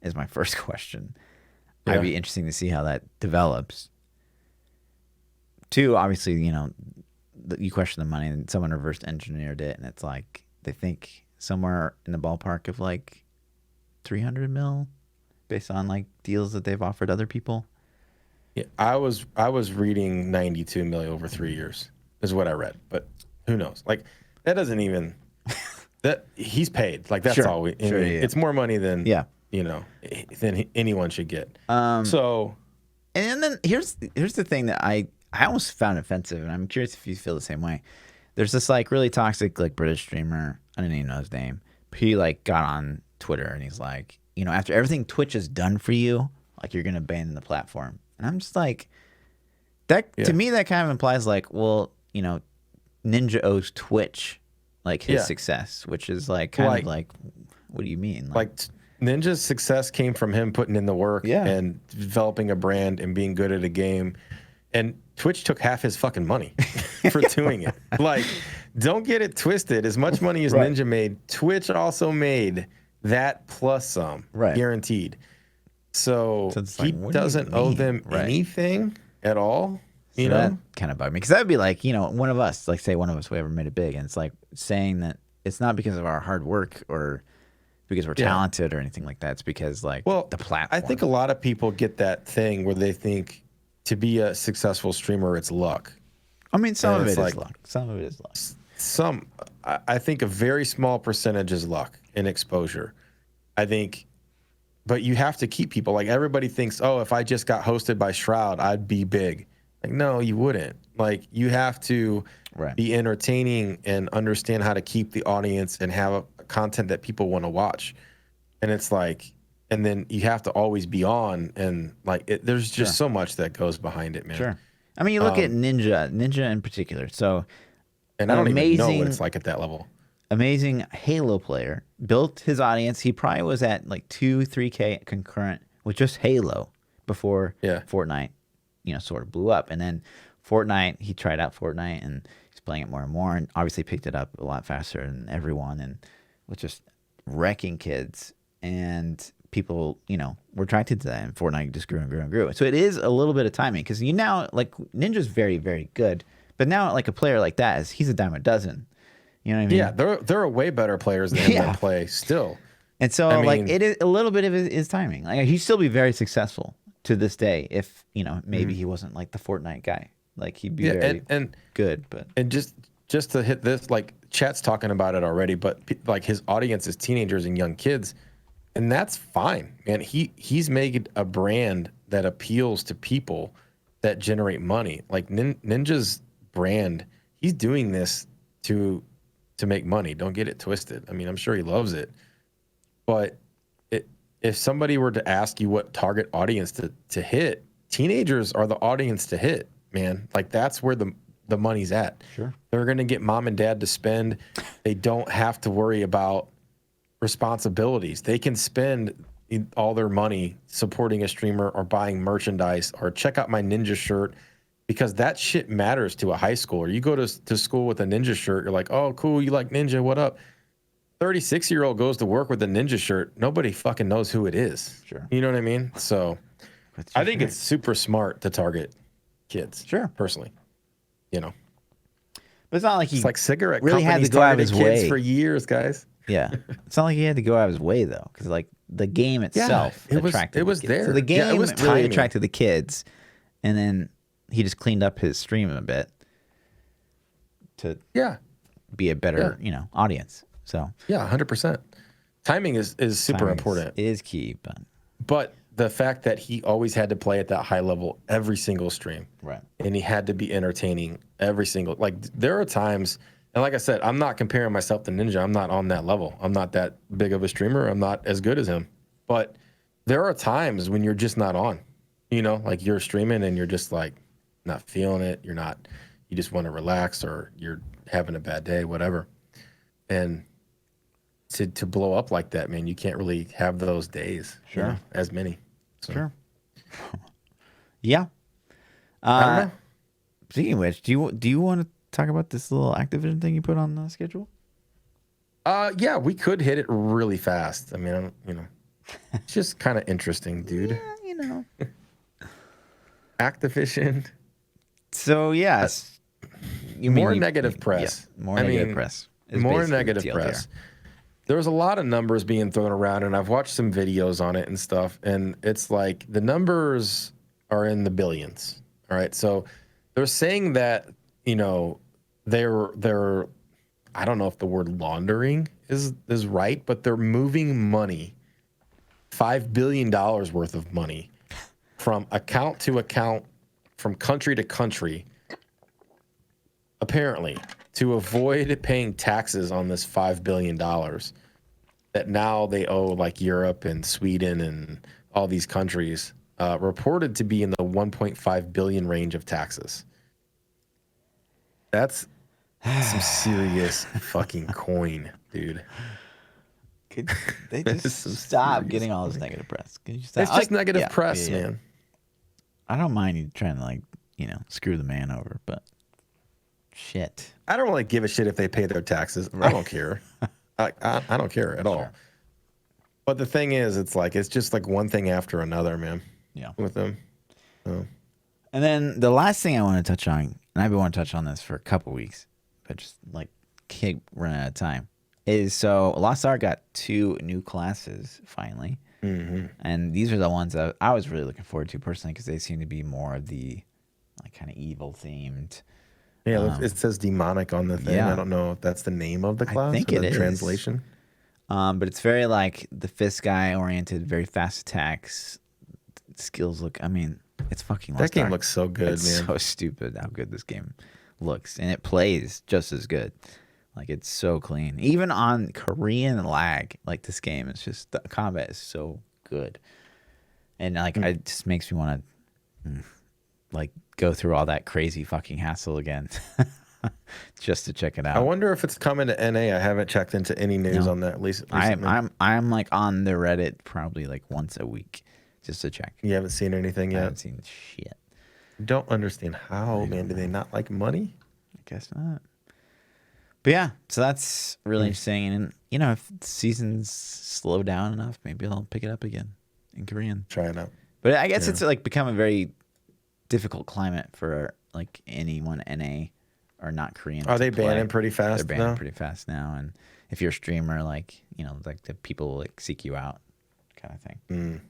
Is my first question. Yeah. I'd be interesting to see how that develops. 2, obviously, you question the money, and someone reverse engineered it, and it's like they think somewhere in the ballpark of like 300 mil based on like deals that they've offered other people. Yeah, I was reading 92 million over 3 years is what I read, but who knows? Like that doesn't even that he's paid. Like that's all we. It's more money than than anyone should get. So, and then here's the thing that I almost found offensive, and I'm curious if you feel the same way. There's this like really toxic like British streamer. I didn't even know his name. But he like got on Twitter and he's like, after everything Twitch has done for you, like you're gonna abandon the platform. And I'm just like, that to me that kind of implies like, well, Ninja owes Twitch like his success, which is like kind of like, what do you mean? Like Ninja's success came from him putting in the work and developing a brand and being good at a game. And Twitch took half his fucking money for doing it. Like, don't get it twisted. As much money as Ninja made, Twitch also made that plus some, guaranteed. So he doesn't owe them anything at all. So that kind of bugged me, because that would be like, one of us, like say one of us, we ever made it big, and it's like saying that it's not because of our hard work or because we're talented or anything like that. It's because like the platform. I think a lot of people get that thing where they think to be a successful streamer, it's luck. I mean, some of it is luck. Some of it is luck. I think a very small percentage is luck and exposure. I think, but you have to keep people. Like everybody thinks, oh, if I just got hosted by Shroud, I'd be big. Like, no, you wouldn't. Like, you have to be entertaining and understand how to keep the audience and have a content that people want to watch. And it's like, and then you have to always be on, and like, there's just so much that goes behind it, man. Sure. I mean, you look at Ninja in particular. So, and I don't even know what it's like at that level. Amazing Halo player, built his audience. He probably was at like 2-3K concurrent with just Halo before Fortnite, sort of blew up. And then Fortnite, he tried out Fortnite and he's playing it more and more, and obviously picked it up a lot faster than everyone, and was just wrecking kids. And people, were attracted to that, and Fortnite just grew and grew and grew. So it is a little bit of timing, because now, like, Ninja's very, very good, but now, like, a player like that he's a dime a dozen. You know what I mean? Yeah, there are way better players than him that play still. And so, it is a little bit of his timing. Like, he'd still be very successful to this day if, maybe he wasn't like the Fortnite guy. Like, he'd be very good. But just to hit this, like, chat's talking about it already, but like his audience is teenagers and young kids, and that's fine, man. He's made a brand that appeals to people that generate money. Like Ninja's brand, he's doing this to make money. Don't get it twisted. I mean, I'm sure he loves it, but if somebody were to ask you what target audience to hit, teenagers are the audience to hit, man. Like, that's where the money's at. Sure. They're going to get mom and dad to spend. They don't have to worry about responsibilities. They can spend all their money supporting a streamer or buying merchandise or check out my Ninja shirt, because that shit matters to a high schooler. You go to school with a Ninja shirt, you're like, oh, cool, you like Ninja, what up? 36-year-old goes to work with a Ninja shirt, nobody fucking knows who it is. Sure. You know what I mean? So I think it's super smart to target kids. Sure. Personally. But it's not like it's like cigarette really had to go out of his way for years, guys. Yeah. It's not like he had to go out of his way, though, because like the game itself attracted it was the kids. there. So the game it was really attracted the kids, and then he just cleaned up his stream a bit to be a better audience. So 100%. Timing is super important. It is key, but the fact that he always had to play at that high level every single stream, right? And he had to be entertaining every single. Like, there are times, and like I said, I'm not comparing myself to Ninja. I'm not on that level. I'm not that big of a streamer. I'm not as good as him. But there are times when you're just not on. Like, you're streaming and you're just like not feeling it. You just want to relax, or you're having a bad day, whatever. And to blow up like that, man, you can't really have those days. Sure. As many. So. Sure. Yeah. I don't know. Speaking of which, do you want to talk about this little Activision thing you put on the schedule? Yeah, we could hit it really fast. I mean, it's just kind of interesting, dude. Yeah, Activision. So yes, more negative press. Yeah, more negative press. More negative press. There was a lot of numbers being thrown around, and I've watched some videos on it and stuff, and it's like the numbers are in the billions. All right, so they're saying that they're I don't know if the word laundering is right, but they're moving money, $5 billion worth of money, from account to account, from country to country, apparently. to avoid paying taxes on this $5 billion that now they owe like Europe and Sweden and all these countries, reported to be in the 1.5 billion range of taxes. That's some serious fucking coin, dude. Could they just stop getting all this negative press? Can you stop? It's just negative press, man. I don't mind you trying to like, screw the man over, but shit. I don't really give a shit if they pay their taxes. Right. I don't care. I don't care at all. But the thing is, it's just like one thing after another, man. Yeah. With them. So. And then the last thing I want to touch on, and I've been wanting to touch on this for a couple weeks, but just like keep running out of time, is so Lost Ark got 2 new classes finally. Mm-hmm. And these are the ones that I was really looking forward to personally because they seem to be more of the like kind of evil themed. Yeah, it says demonic on the thing. Yeah. I don't know if that's the name of the class. I think it is. Translation. But it's very like the fist guy oriented, very fast attacks. Skills look. I mean, it's fucking. That game looks so good, it's man. So stupid how good this game looks, and it plays just as good. Like it's so clean, even on Korean lag. Like this game, it's just the combat is so good, and like it just makes me want to, like go through all that crazy fucking hassle again, just to check it out. I wonder if it's coming to NA. I haven't checked into any news on that. At least I'm like on the Reddit probably like once a week. Just to check. You haven't seen anything yet? I haven't seen shit. Don't understand how, man. Do they not like money? I guess not. But yeah, so that's really interesting. And, if the seasons slow down enough, maybe I'll pick it up again in Korean. Try it out. But I guess it's like become a very difficult climate for like anyone NA or not Korean. Are they banning pretty fast? They're banning pretty fast now. And if you're a streamer, like, like the people will like seek you out kind of thing.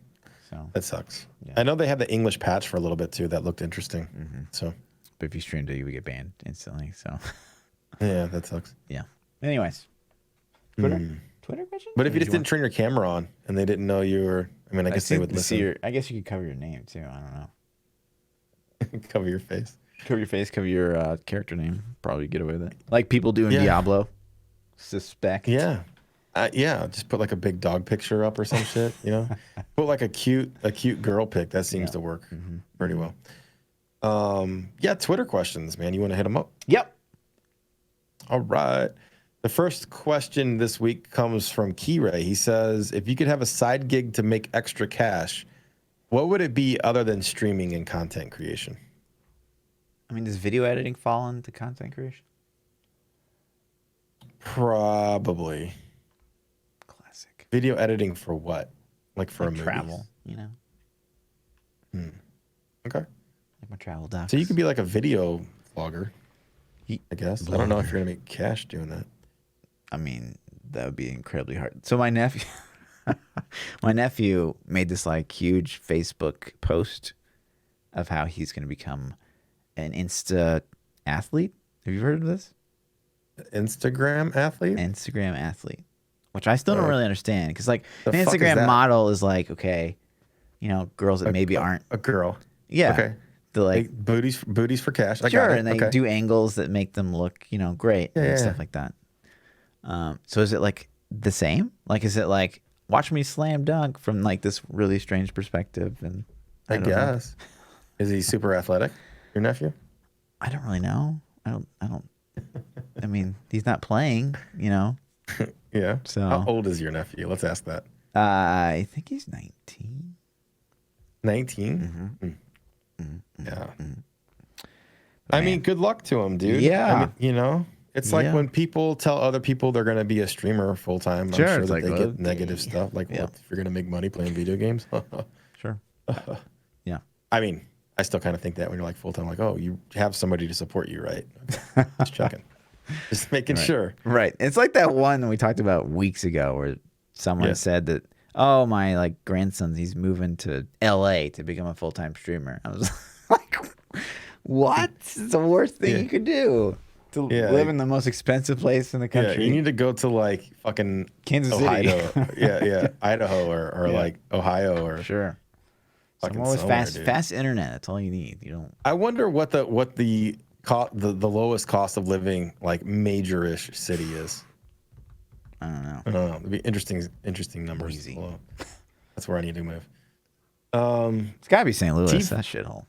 So that sucks. Yeah. I know they had the English patch for a little bit too. That looked interesting. So, but if you streamed it, you would get banned instantly. So, yeah, that sucks. Yeah. Anyways, Twitter question. But if you just didn't turn your camera on and they didn't know you were, I guess they would listen. I guess you could cover your name too. I don't know. Cover your face. Cover your face. Cover your character name. Probably get away with it. Like people do in Diablo. Suspect. Yeah. Just put like a big dog picture up or some shit, Put like a cute girl pic. That seems to work pretty well. Twitter questions, man. You want to hit them up? Yep. All right. The first question this week comes from Keyray. He says, if you could have a side gig to make extra cash, what would it be other than streaming and content creation? I mean, does video editing fall into content creation? Probably. Video editing for what? Like for a movie? Travel, Okay. Like my travel docs. So you could be like a video vlogger, I guess. I don't know if you're going to make cash doing that. I mean, that would be incredibly hard. So my nephew, made this like huge Facebook post of how he's going to become an insta athlete. Have you heard of this? Instagram athlete? Instagram athlete. Which I still don't really understand because, like, an fuck is Instagram that? Model is like, okay, girls that maybe aren't a girl. Yeah. Okay. The like booties for cash. Sure, I got it. and they do angles that make them look, great and stuff like that. So is it like the same? Like, is it like watch me slam dunk from like this really strange perspective? And I guess. Is he super athletic? Your nephew? I don't really know. I don't. I mean, he's not playing, Yeah. So how old is your nephew? Let's ask that. I think he's 19. 19? Yeah. I mean, good luck to him, dude. Yeah. I mean, it's like when people tell other people they're going to be a streamer full time. I'm sure that they get negative stuff. Like, what, if you're going to make money playing video games? Sure. Yeah. I mean, I still kind of think that when you're like full time, like, oh, you have somebody to support you, right? Just checking. Just making sure. Right. It's like that one we talked about weeks ago where someone said that, oh, my like grandson, he's moving to LA to become a full-time streamer. I was like, what? It's the worst thing you could do. To live in the most expensive place in the country. Yeah, you need to go to like fucking Kansas Ohio. City. Idaho or like Ohio or Someone with fast internet. That's all you need. You don't. I wonder what the the lowest cost of living, like major-ish city is? I don't know. I don't know. It'd be interesting numbers. Easy. Well, that's where I need to move. It's gotta be St. Louis. T- That shithole.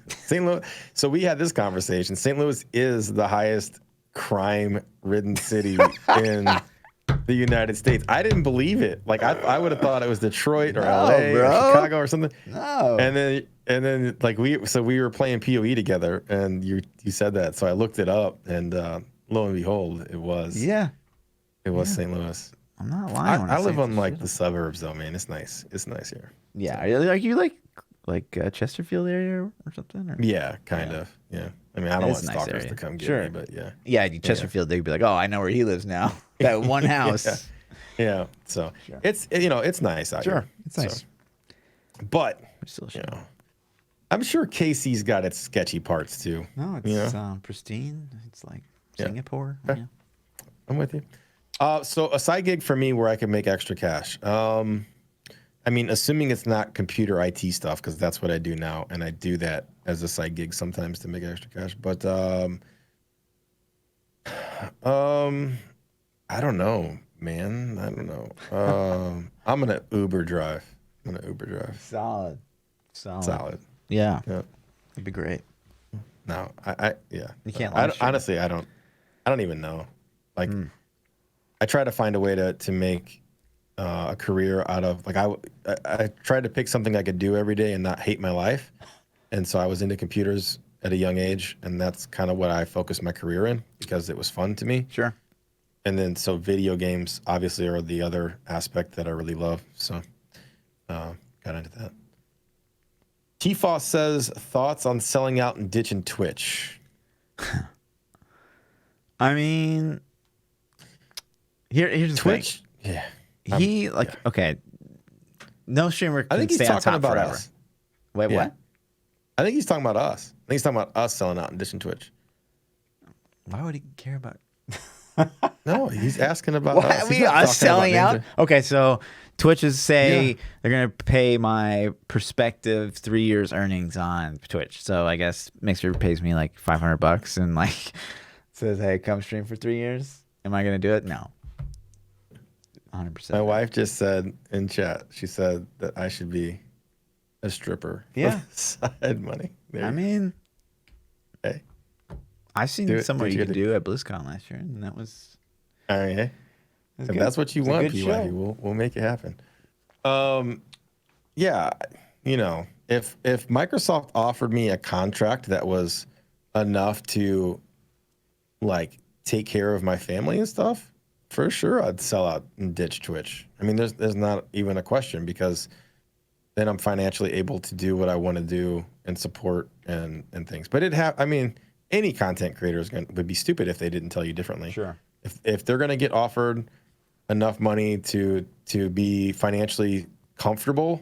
St. Louis. So we had this conversation. St. Louis is the highest crime-ridden city in the United States. I didn't believe it. Like I would have thought it was Detroit or LA or Chicago or something. No. And then like we were playing PoE together, and you said that. So I looked it up, and lo and behold, it was St. Louis. I'm not lying. I live on like the suburbs though, man. It's nice. It's nice here. Yeah. Are you like Chesterfield area or something? Or? Yeah, kind of. Yeah. I mean, I don't want stalkers to come get me, but yeah. Yeah, Chesterfield, they'd be like, oh, I know where he lives now. That one house. Yeah. So it's it's nice out here. It's nice. So, but Still I'm sure KC's got its sketchy parts too. No, it's pristine. It's like Singapore. Okay. Yeah. I'm with you. So a side gig for me where I can make extra cash. I mean, assuming it's not computer IT stuff, because that's what I do now, and I do that as a side gig sometimes to make extra cash. But I don't know, man. I don't know. I'm gonna Uber drive. Solid. Yeah. It'd be great. No, yeah. You can't. Honestly, I don't even know. Like, I try to find a way to make a career out of, like, I tried to pick something I could do every day and not hate my life. And so I was into computers at a young age, and that's kind of what I focused my career in because it was fun to me. Sure. And then so video games obviously are the other aspect that I really love. So got into that. TFOS says, thoughts on selling out and ditching Twitch? I mean, here's the Twitch. thing. Yeah. Okay. No streamer can I think he's stay on talking top about forever. us. Wait, Yeah. what? I think he's talking about us. I think he's talking about us selling out and ditching Twitch. Why would he care about? No, he's asking about us. He's We not us talking about selling out? Ninja. Okay, so Twitch is they're gonna pay my prospective 3 years earnings on Twitch. So I guess Mixer pays me like $500 and like says, "Hey, come stream for 3 years." Am I gonna do it? No. 100%. My wife just said in chat, she said that I should be a stripper. Yeah. Side money. I mean, hey, I've seen do somewhere what you you could gotta do at BlizzCon last year, and that was. all right, hey. If If that's what you want, good PYU, show. we'll make it happen. Yeah, you know, if Microsoft offered me a contract that was enough to like take care of my family and stuff, for sure I'd sell out and ditch Twitch. I mean, there's not even a question because then I'm financially able to do what I want to do and support and things. But I mean, any content creator would be stupid if they didn't tell you differently. Sure. If they're gonna get offered enough money to be financially comfortable,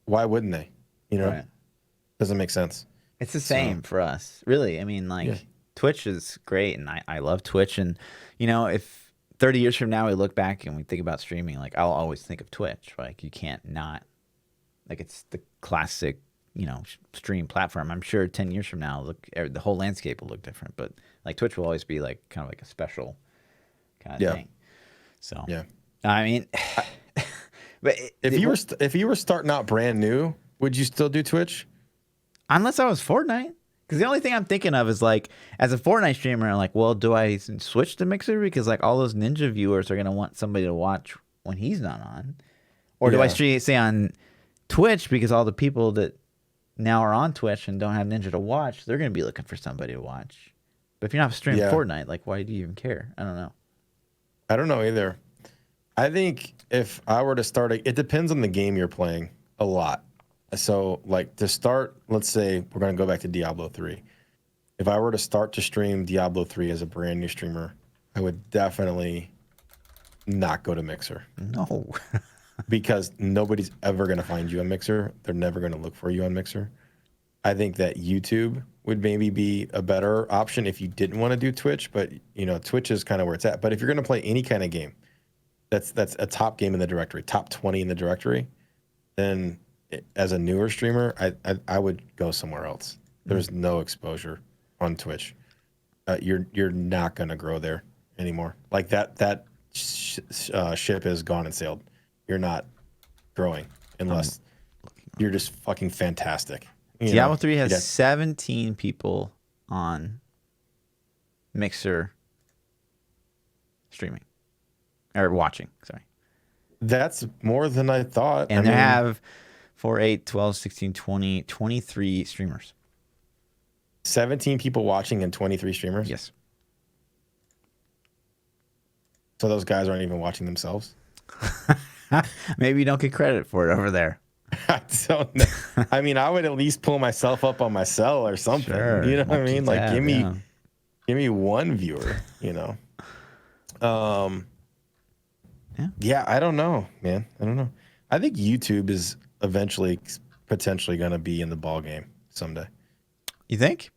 why wouldn't they? You know, Right. doesn't make sense. It's the same for us, really. I mean, like Twitch is great, and I love Twitch. And you know, if 30 years from now we look back and we think about streaming, like I'll always think of Twitch. Like you can't not, like it's the classic, you know, stream platform. I'm sure 10 years from now, the whole landscape will look different, but like Twitch will always be like kind of like a special kind of thing. So I mean, but if you were starting out brand new, would you still do Twitch? Unless I was Fortnite. Because the only thing I'm thinking of is like, as a Fortnite streamer, I'm like, well, do I switch to Mixer? Because like all those Ninja viewers are going to want somebody to watch when he's not on. Or do I stay on Twitch because all the people that now are on Twitch and don't have Ninja to watch, they're going to be looking for somebody to watch. But if you're not streaming Fortnite, like why do you even care? I don't know. I don't know either. I think if I were to start, it depends on the game you're playing a lot. So, like, to start, let's say we're going to go back to Diablo 3. If I were to start to stream Diablo 3 as a brand new streamer, I would definitely not go to Mixer. No. Because nobody's ever going to find you on Mixer. They're never going to look for you on Mixer. I think that YouTube would maybe be a better option if you didn't want to do Twitch. But, you know, Twitch is kind of where it's at. But if you're going to play any kind of game that's a top game in the directory, top 20 in the directory, then as a newer streamer, I would go somewhere else. There's no exposure on Twitch. You're not gonna grow there anymore. Like that ship has gone and sailed. You're not growing unless you're just fucking fantastic. Diablo 3 has 17 people on Mixer streaming or watching. Sorry, that's more than I thought. And they have 4, 8, 12, 16, 20, 23 streamers. 17 people watching and 23 streamers? Yes. So those guys aren't even watching themselves? Maybe you don't get credit for it over there. I don't know. I mean, I would at least pull myself up on my cell or something. Sure. You know what I mean? Like, give me one viewer, Yeah, I don't know, man. I don't know. I think YouTube is eventually potentially going to be in the ball game someday. You think?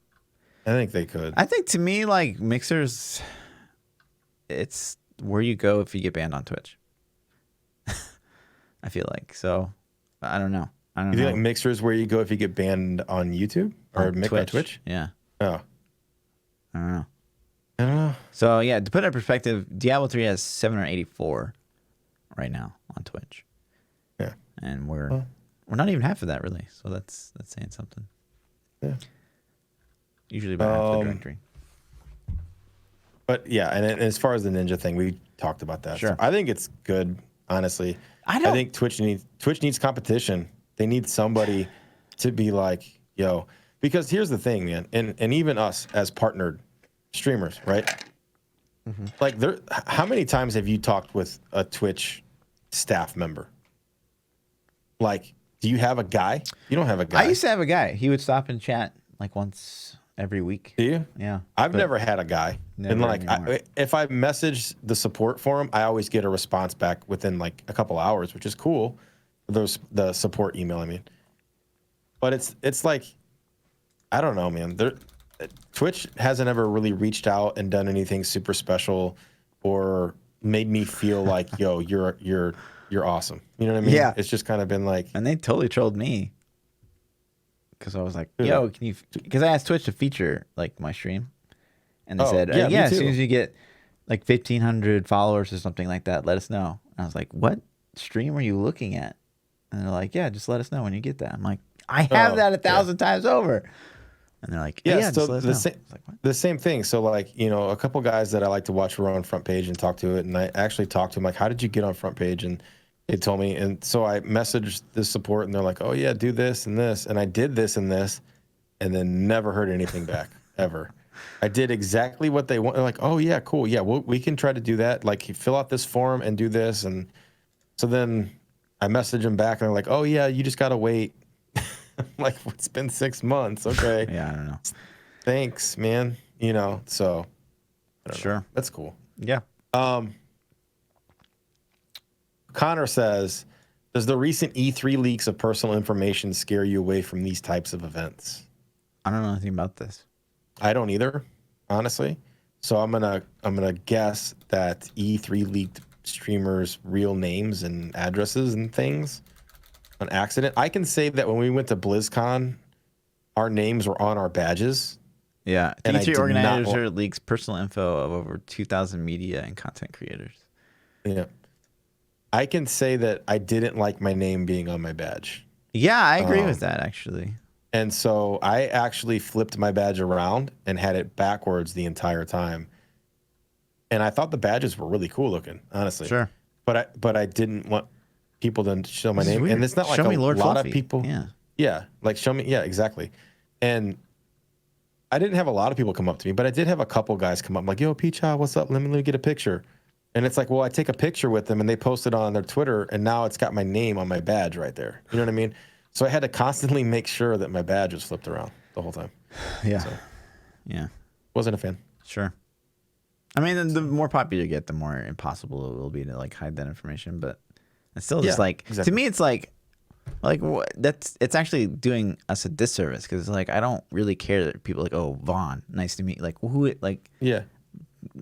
I think they could. I think to me, like, Mixer's, it's where you go if you get banned on Twitch. I feel like. So, I don't know. You think like Mixer is where you go if you get banned on YouTube? Or on Twitch? Yeah. Oh. I don't know. I don't know. So, yeah, to put it in perspective, Diablo 3 has 784 right now on Twitch. Yeah. And we're not even half of that, really. So, that's saying something. Yeah. Usually about half the directory. But yeah, and as far as the ninja thing, we talked about that. Sure. So I think it's good, honestly. I think Twitch needs competition. They need somebody to be like, yo, because here's the thing, man, and even us as partnered streamers, right? Mm-hmm. Like, how many times have you talked with a Twitch staff member? Like, do you have a guy? You don't have a guy. I used to have a guy. He would stop and chat like once every week. Do you? Yeah. I've never had a guy. And like, if I message the support forum, I always get a response back within like a couple hours, which is cool. The support email, I mean. But it's like, I don't know, man. Twitch hasn't ever really reached out and done anything super special or made me feel like, yo, you're awesome. You know what I mean? Yeah. It's just kind of been like. And they totally trolled me. Because I was like, yo, can you... Because I asked Twitch to feature, like, my stream. And they said, yeah, as soon as you get, like, 1,500 followers or something like that, let us know. And I was like, what stream are you looking at? And they're like, yeah, just let us know when you get that. I'm like, I have that 1,000 times over. And they're like, yeah, so just let us know. The same thing. So, like, a couple guys that I like to watch were on Front Page and talk to it. And I actually talked to them, like, how did you get on Front Page? And they told me, and so I messaged the support, and they're like, "Oh yeah, do this and this," and I did this and this, and then never heard anything back ever. I did exactly what they want. They're like, "Oh yeah, cool, yeah, we can try to do that. Like, you fill out this form and do this," and so then I messaged them back, and they're like, "Oh yeah, you just gotta wait." Like, it's been 6 months. Okay. Yeah, I don't know. Thanks, man. So I don't know. That's cool. Yeah. Connor says, does the recent E3 leaks of personal information scare you away from these types of events? I don't know anything about this. I don't either, honestly. So I'm gonna guess that E3 leaked streamers' real names and addresses and things on accident. I can say that when we went to BlizzCon, our names were on our badges. Yeah. E3 organizer leaks personal info of over 2,000 media and content creators. Yeah. I can say that I didn't like my name being on my badge. Yeah, I agree with that, actually. And so I actually flipped my badge around and had it backwards the entire time. And I thought the badges were really cool looking, honestly. Sure. But I didn't want people to show my name. And it's not like show me Lord lot Fluffy. Of people. Yeah. Yeah, like show me. Yeah, exactly. And I didn't have a lot of people come up to me, but I did have a couple guys come up. I'm like, yo, ThaPChild, what's up? Let me get a picture. And it's like, well, I take a picture with them and they post it on their Twitter and now it's got my name on my badge right there. You know what I mean? So I had to constantly make sure that my badge was flipped around the whole time. Yeah. So, yeah. Wasn't a fan. Sure. I mean, the more popular you get, the more impossible it will be to like hide that information. But it's still just exactly. To me, it's like it's actually doing us a disservice because like I don't really care that people are like, oh, Vaughn, nice to meet. Like who? Like yeah.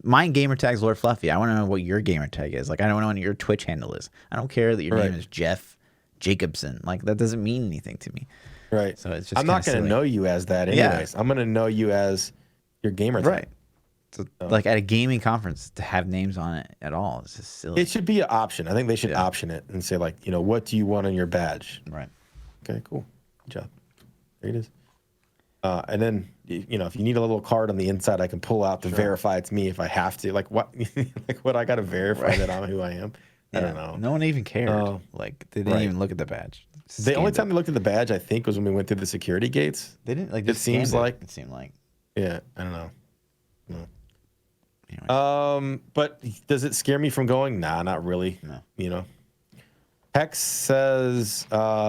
My gamer tag's Lord Fluffy. I want to know what your gamer tag is. Like I don't know what your Twitch handle is. I don't care that your name is Jeff Jacobson. Like that doesn't mean anything to me. Right. So it's just I'm not kinda going to silly. know you as that Yeah. anyways. I'm going to know you as your gamer tag. Right. So, like at a gaming conference to have names on it at all, it's just silly. It should be an option. I think they should Yeah. option it and say like, what do you want on your badge? Right. Okay, cool. Good job. There it is. And then, if you need a little card on the inside, I can pull out to verify it's me if I have to. Like what? Like what? I got to verify that I'm who I am. I don't know. No one even cared. Like they didn't even look at the badge. The only time they looked at the badge, I think, was when we went through the security gates. They didn't like. It seems like it seemed like. Yeah, I don't know. No. Anyway. But does it scare me from going? Nah, not really. No. Hex says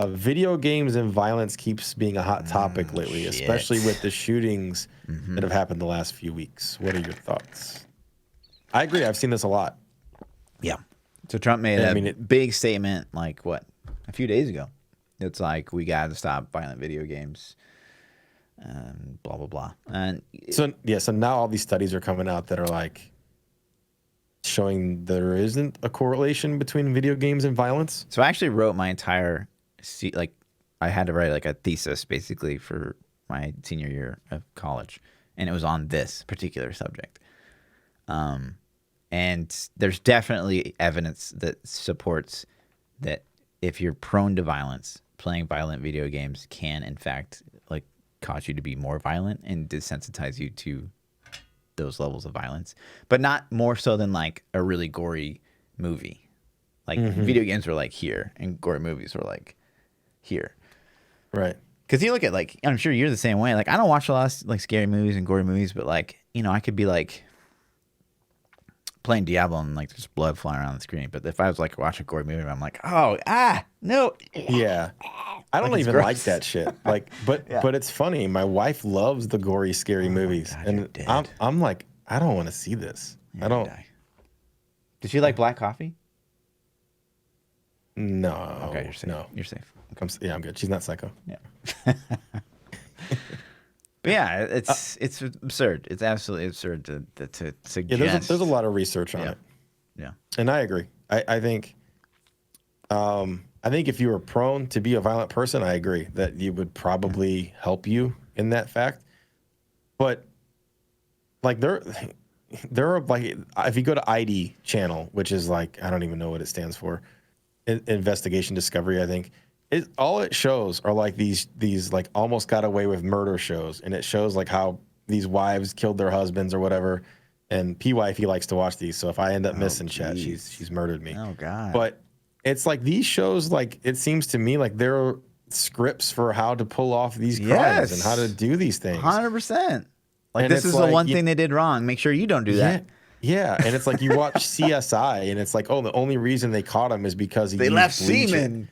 video games and violence keeps being a hot topic lately, especially with the shootings that have happened the last few weeks. What are your thoughts? I agree. I've seen this a lot. Yeah. So Trump made a big statement like what? A few days ago. It's like we got to stop violent video games. Blah blah blah. And so now all these studies are coming out that are like showing there isn't a correlation between video games and violence. So I actually wrote my entire I had to write like a thesis basically for my senior year of college, and it was on this particular subject. And there's definitely evidence that supports that if you're prone to violence, playing violent video games can in fact like cause you to be more violent and desensitize you to those levels of violence, but not more so than like a really gory movie. Like video games were like here and gory movies were like here. Right. Because you look at like, I'm sure you're the same way. Like I don't watch a lot of like scary movies and gory movies, but like, I could be like playing Diablo and like there's blood flying around the screen. But if I was like watching a gory movie, I'm like, no. Yeah. I don't even like that shit. Like, but it's funny. My wife loves the gory, scary movies, and I'm like, I don't want to see this. I don't. Did she like black coffee? No. Okay, you're safe. No, you're safe. I'm good. She's not psycho. Yeah. But yeah, it's absurd. It's absolutely absurd to suggest. Yeah, there's a lot of research on it. Yeah, and I agree. I think if you were prone to be a violent person, I agree that you would probably help you in that fact. But like there are like if you go to ID channel, which is like I don't even know what it stands for, investigation discovery. I think all it shows are like these like almost got away with murder shows, and it shows like how these wives killed their husbands or whatever. And P-Wife, likes to watch these, so if I end up missing chat, she's murdered me. Oh God! But it's like these shows, like it seems to me like there are scripts for how to pull off these crimes and how to do these things. 100%. Like this is the one thing they did wrong. Make sure you don't do that. Yeah, and it's like you watch CSI, and it's like, oh, the only reason they caught him is because they left semen.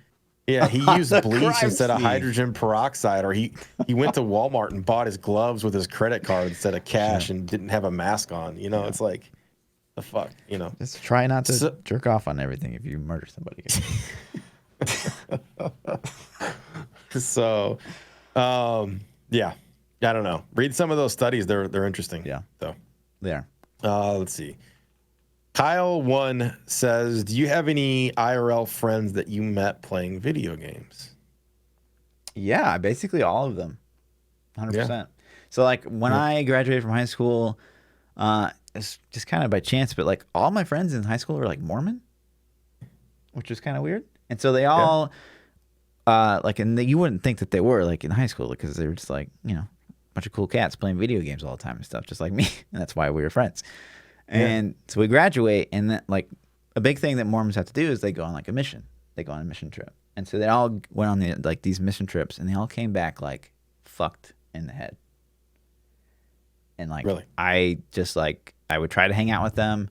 Yeah, he used bleach instead of hydrogen peroxide, or he went to Walmart and bought his gloves with his credit card instead of cash and didn't have a mask on. It's like, the fuck, Just try not to jerk off on everything if you murder somebody. So, yeah, I don't know. Read some of those studies; they're interesting. Yeah, so they are. Let's see. Kyle1 says, do you have any IRL friends that you met playing video games? Yeah, basically all of them. 100%. So like when I graduated from high school, it's just kind of by chance, but like all my friends in high school were like Mormon, which was kind of weird. And so they all you wouldn't think that they were like in high school because they were just like, a bunch of cool cats playing video games all the time and stuff, just like me. And that's why we were friends. And so we graduate, and then like a big thing that Mormons have to do is they go on like a mission. They go on a mission trip, and so they all went on these mission trips, and they all came back like fucked in the head. And like really? I would try to hang out with them,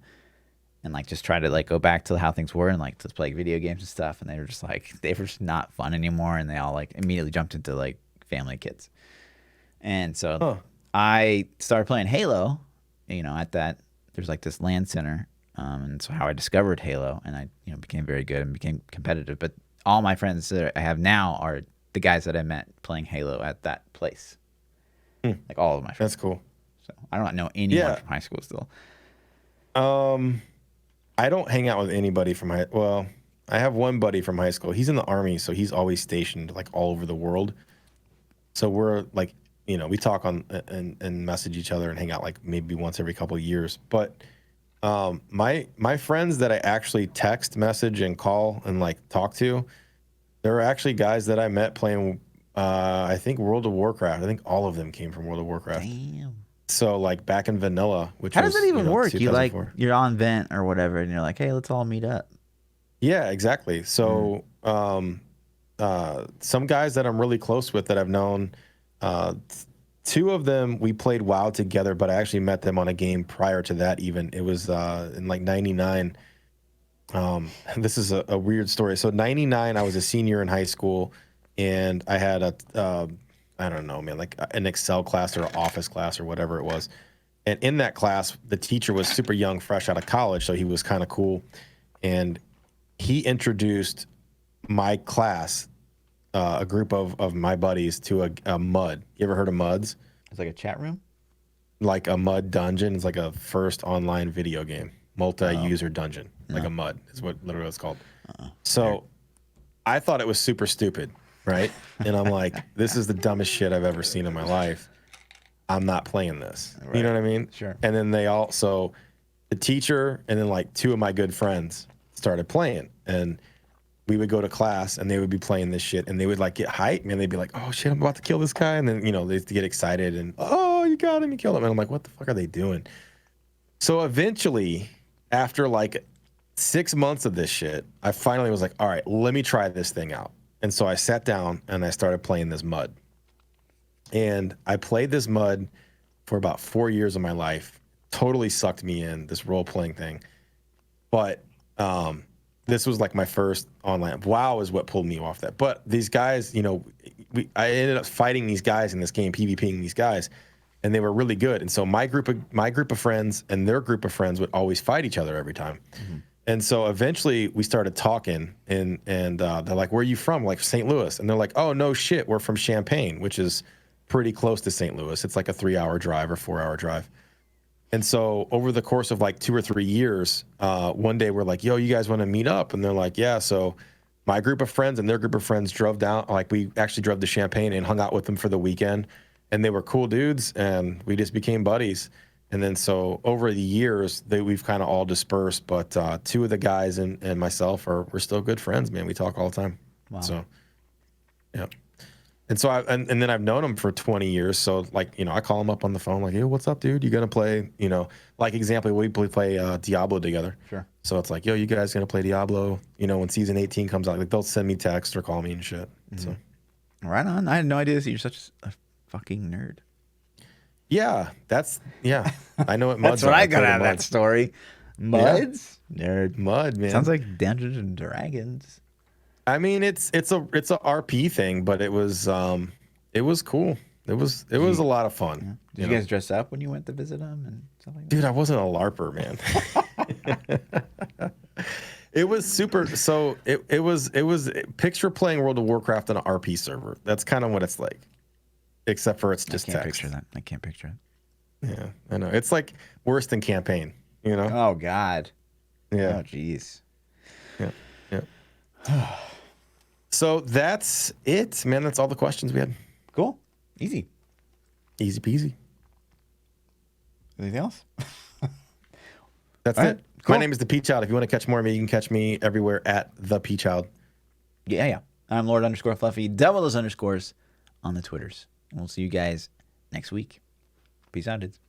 and like just try to like go back to how things were, and like just play video games and stuff. And they were just not fun anymore, and they all like immediately jumped into like family kids. And so I started playing Halo, at that. There's like this LAN center, and so how I discovered Halo, and I became very good and became competitive. But all my friends that I have now are the guys that I met playing Halo at that place. Like all of my friends. That's cool. So I don't know anyone from high school still. I don't hang out with anybody from I have one buddy from high school. He's in the Army, so he's always stationed like all over the world. So we're like, we talk on and message each other and hang out like maybe once every couple of years. But my friends that I actually text, message, and call and like talk to, there are actually guys that I met playing. I think World of Warcraft. I think all of them came from World of Warcraft. Damn. So like back in vanilla, which How was does that even work? You like 2004. you're on Vent or whatever, and you're like, hey, let's all meet up. Yeah, exactly. So some guys that I'm really close with that I've known, uh, two of them we played WoW together, but I actually met them on a game prior to that. Even it was in like '99. This is a weird story. So '99, I was a senior in high school, and I had I don't know, man, like an Excel class or an Office class or whatever it was. And in that class, the teacher was super young, fresh out of college, so he was kind of cool. And he introduced my class, a group of my buddies, to a mud. You ever heard of muds? It's like a chat room. Like a mud dungeon. It's like a first online video game, multi-user dungeon. Like a mud is what literally it's called. So I thought it was super stupid, right? And I'm like, this is the dumbest shit I've ever seen in my life. I'm not playing this. Right. You know what I mean? Sure. And then the teacher and then like two of my good friends started playing, and we would go to class and they would be playing this shit, and they would like get hyped, man. They'd be like, oh shit, I'm about to kill this guy. And then, they'd get excited and, oh, you got him, you killed him. And I'm like, what the fuck are they doing? So eventually, after like 6 months of this shit, I finally was like, all right, let me try this thing out. And so I sat down and I started playing this mud. And I played this mud for about 4 years of my life. Totally sucked me in, this role-playing thing. But this was like my first online. WoW is what pulled me off that. But these guys, I ended up fighting these guys in this game, PvPing these guys, and they were really good. And so my group of friends and their group of friends would always fight each other every time. Mm-hmm. And so eventually we started talking, and they're like, where are you from? Like, St. Louis. And they're like, oh, no shit, we're from Champaign, which is pretty close to St. Louis. It's like a 3-hour drive or 4-hour drive. And so over the course of like 2 or 3 years, one day we're like, yo, you guys want to meet up? And they're like, yeah. So my group of friends and their group of friends drove down. Like, we actually drove to Champaign and hung out with them for the weekend. And they were cool dudes, and we just became buddies. And then so over the years, we've kind of all dispersed. But two of the guys and myself we're still good friends, man. We talk all the time. Wow. So, yeah. And so and then I've known him for 20 years. So like, I call him up on the phone like, hey, what's up, dude? You gonna play, like example, we play Diablo together. Sure. So it's like, yo, you guys gonna play Diablo? When season 18 comes out, like they'll send me text or call me and shit. Mm-hmm. So right on. I had no idea that you're such a fucking nerd. Yeah, I know what muds That's what are. I got out of that story. Muds? Yeah. Nerd. Mud, man. Sounds like Dungeons and Dragons. I mean, it's a RP thing, but it was cool. It was a lot of fun. Yeah. Did you guys dress up when you went to visit them and stuff like that? Dude, I wasn't a LARPer, man. It was super. So it was picture playing World of Warcraft on an RP server. That's kind of what it's like, except for it's just text. I can't picture it. Yeah, I know. It's like worse than campaign. Oh God. Yeah. Oh jeez. Yeah. So that's it, man. That's all the questions we had. Cool. Easy peasy. Anything else? That's it. Cool. My name is ThaPChild. If you want to catch more of me, you can catch me everywhere at ThaPChild. Yeah. I'm Lord_Fluffy. Double those underscores on the Twitters. And we'll see you guys next week. Peace out, dudes.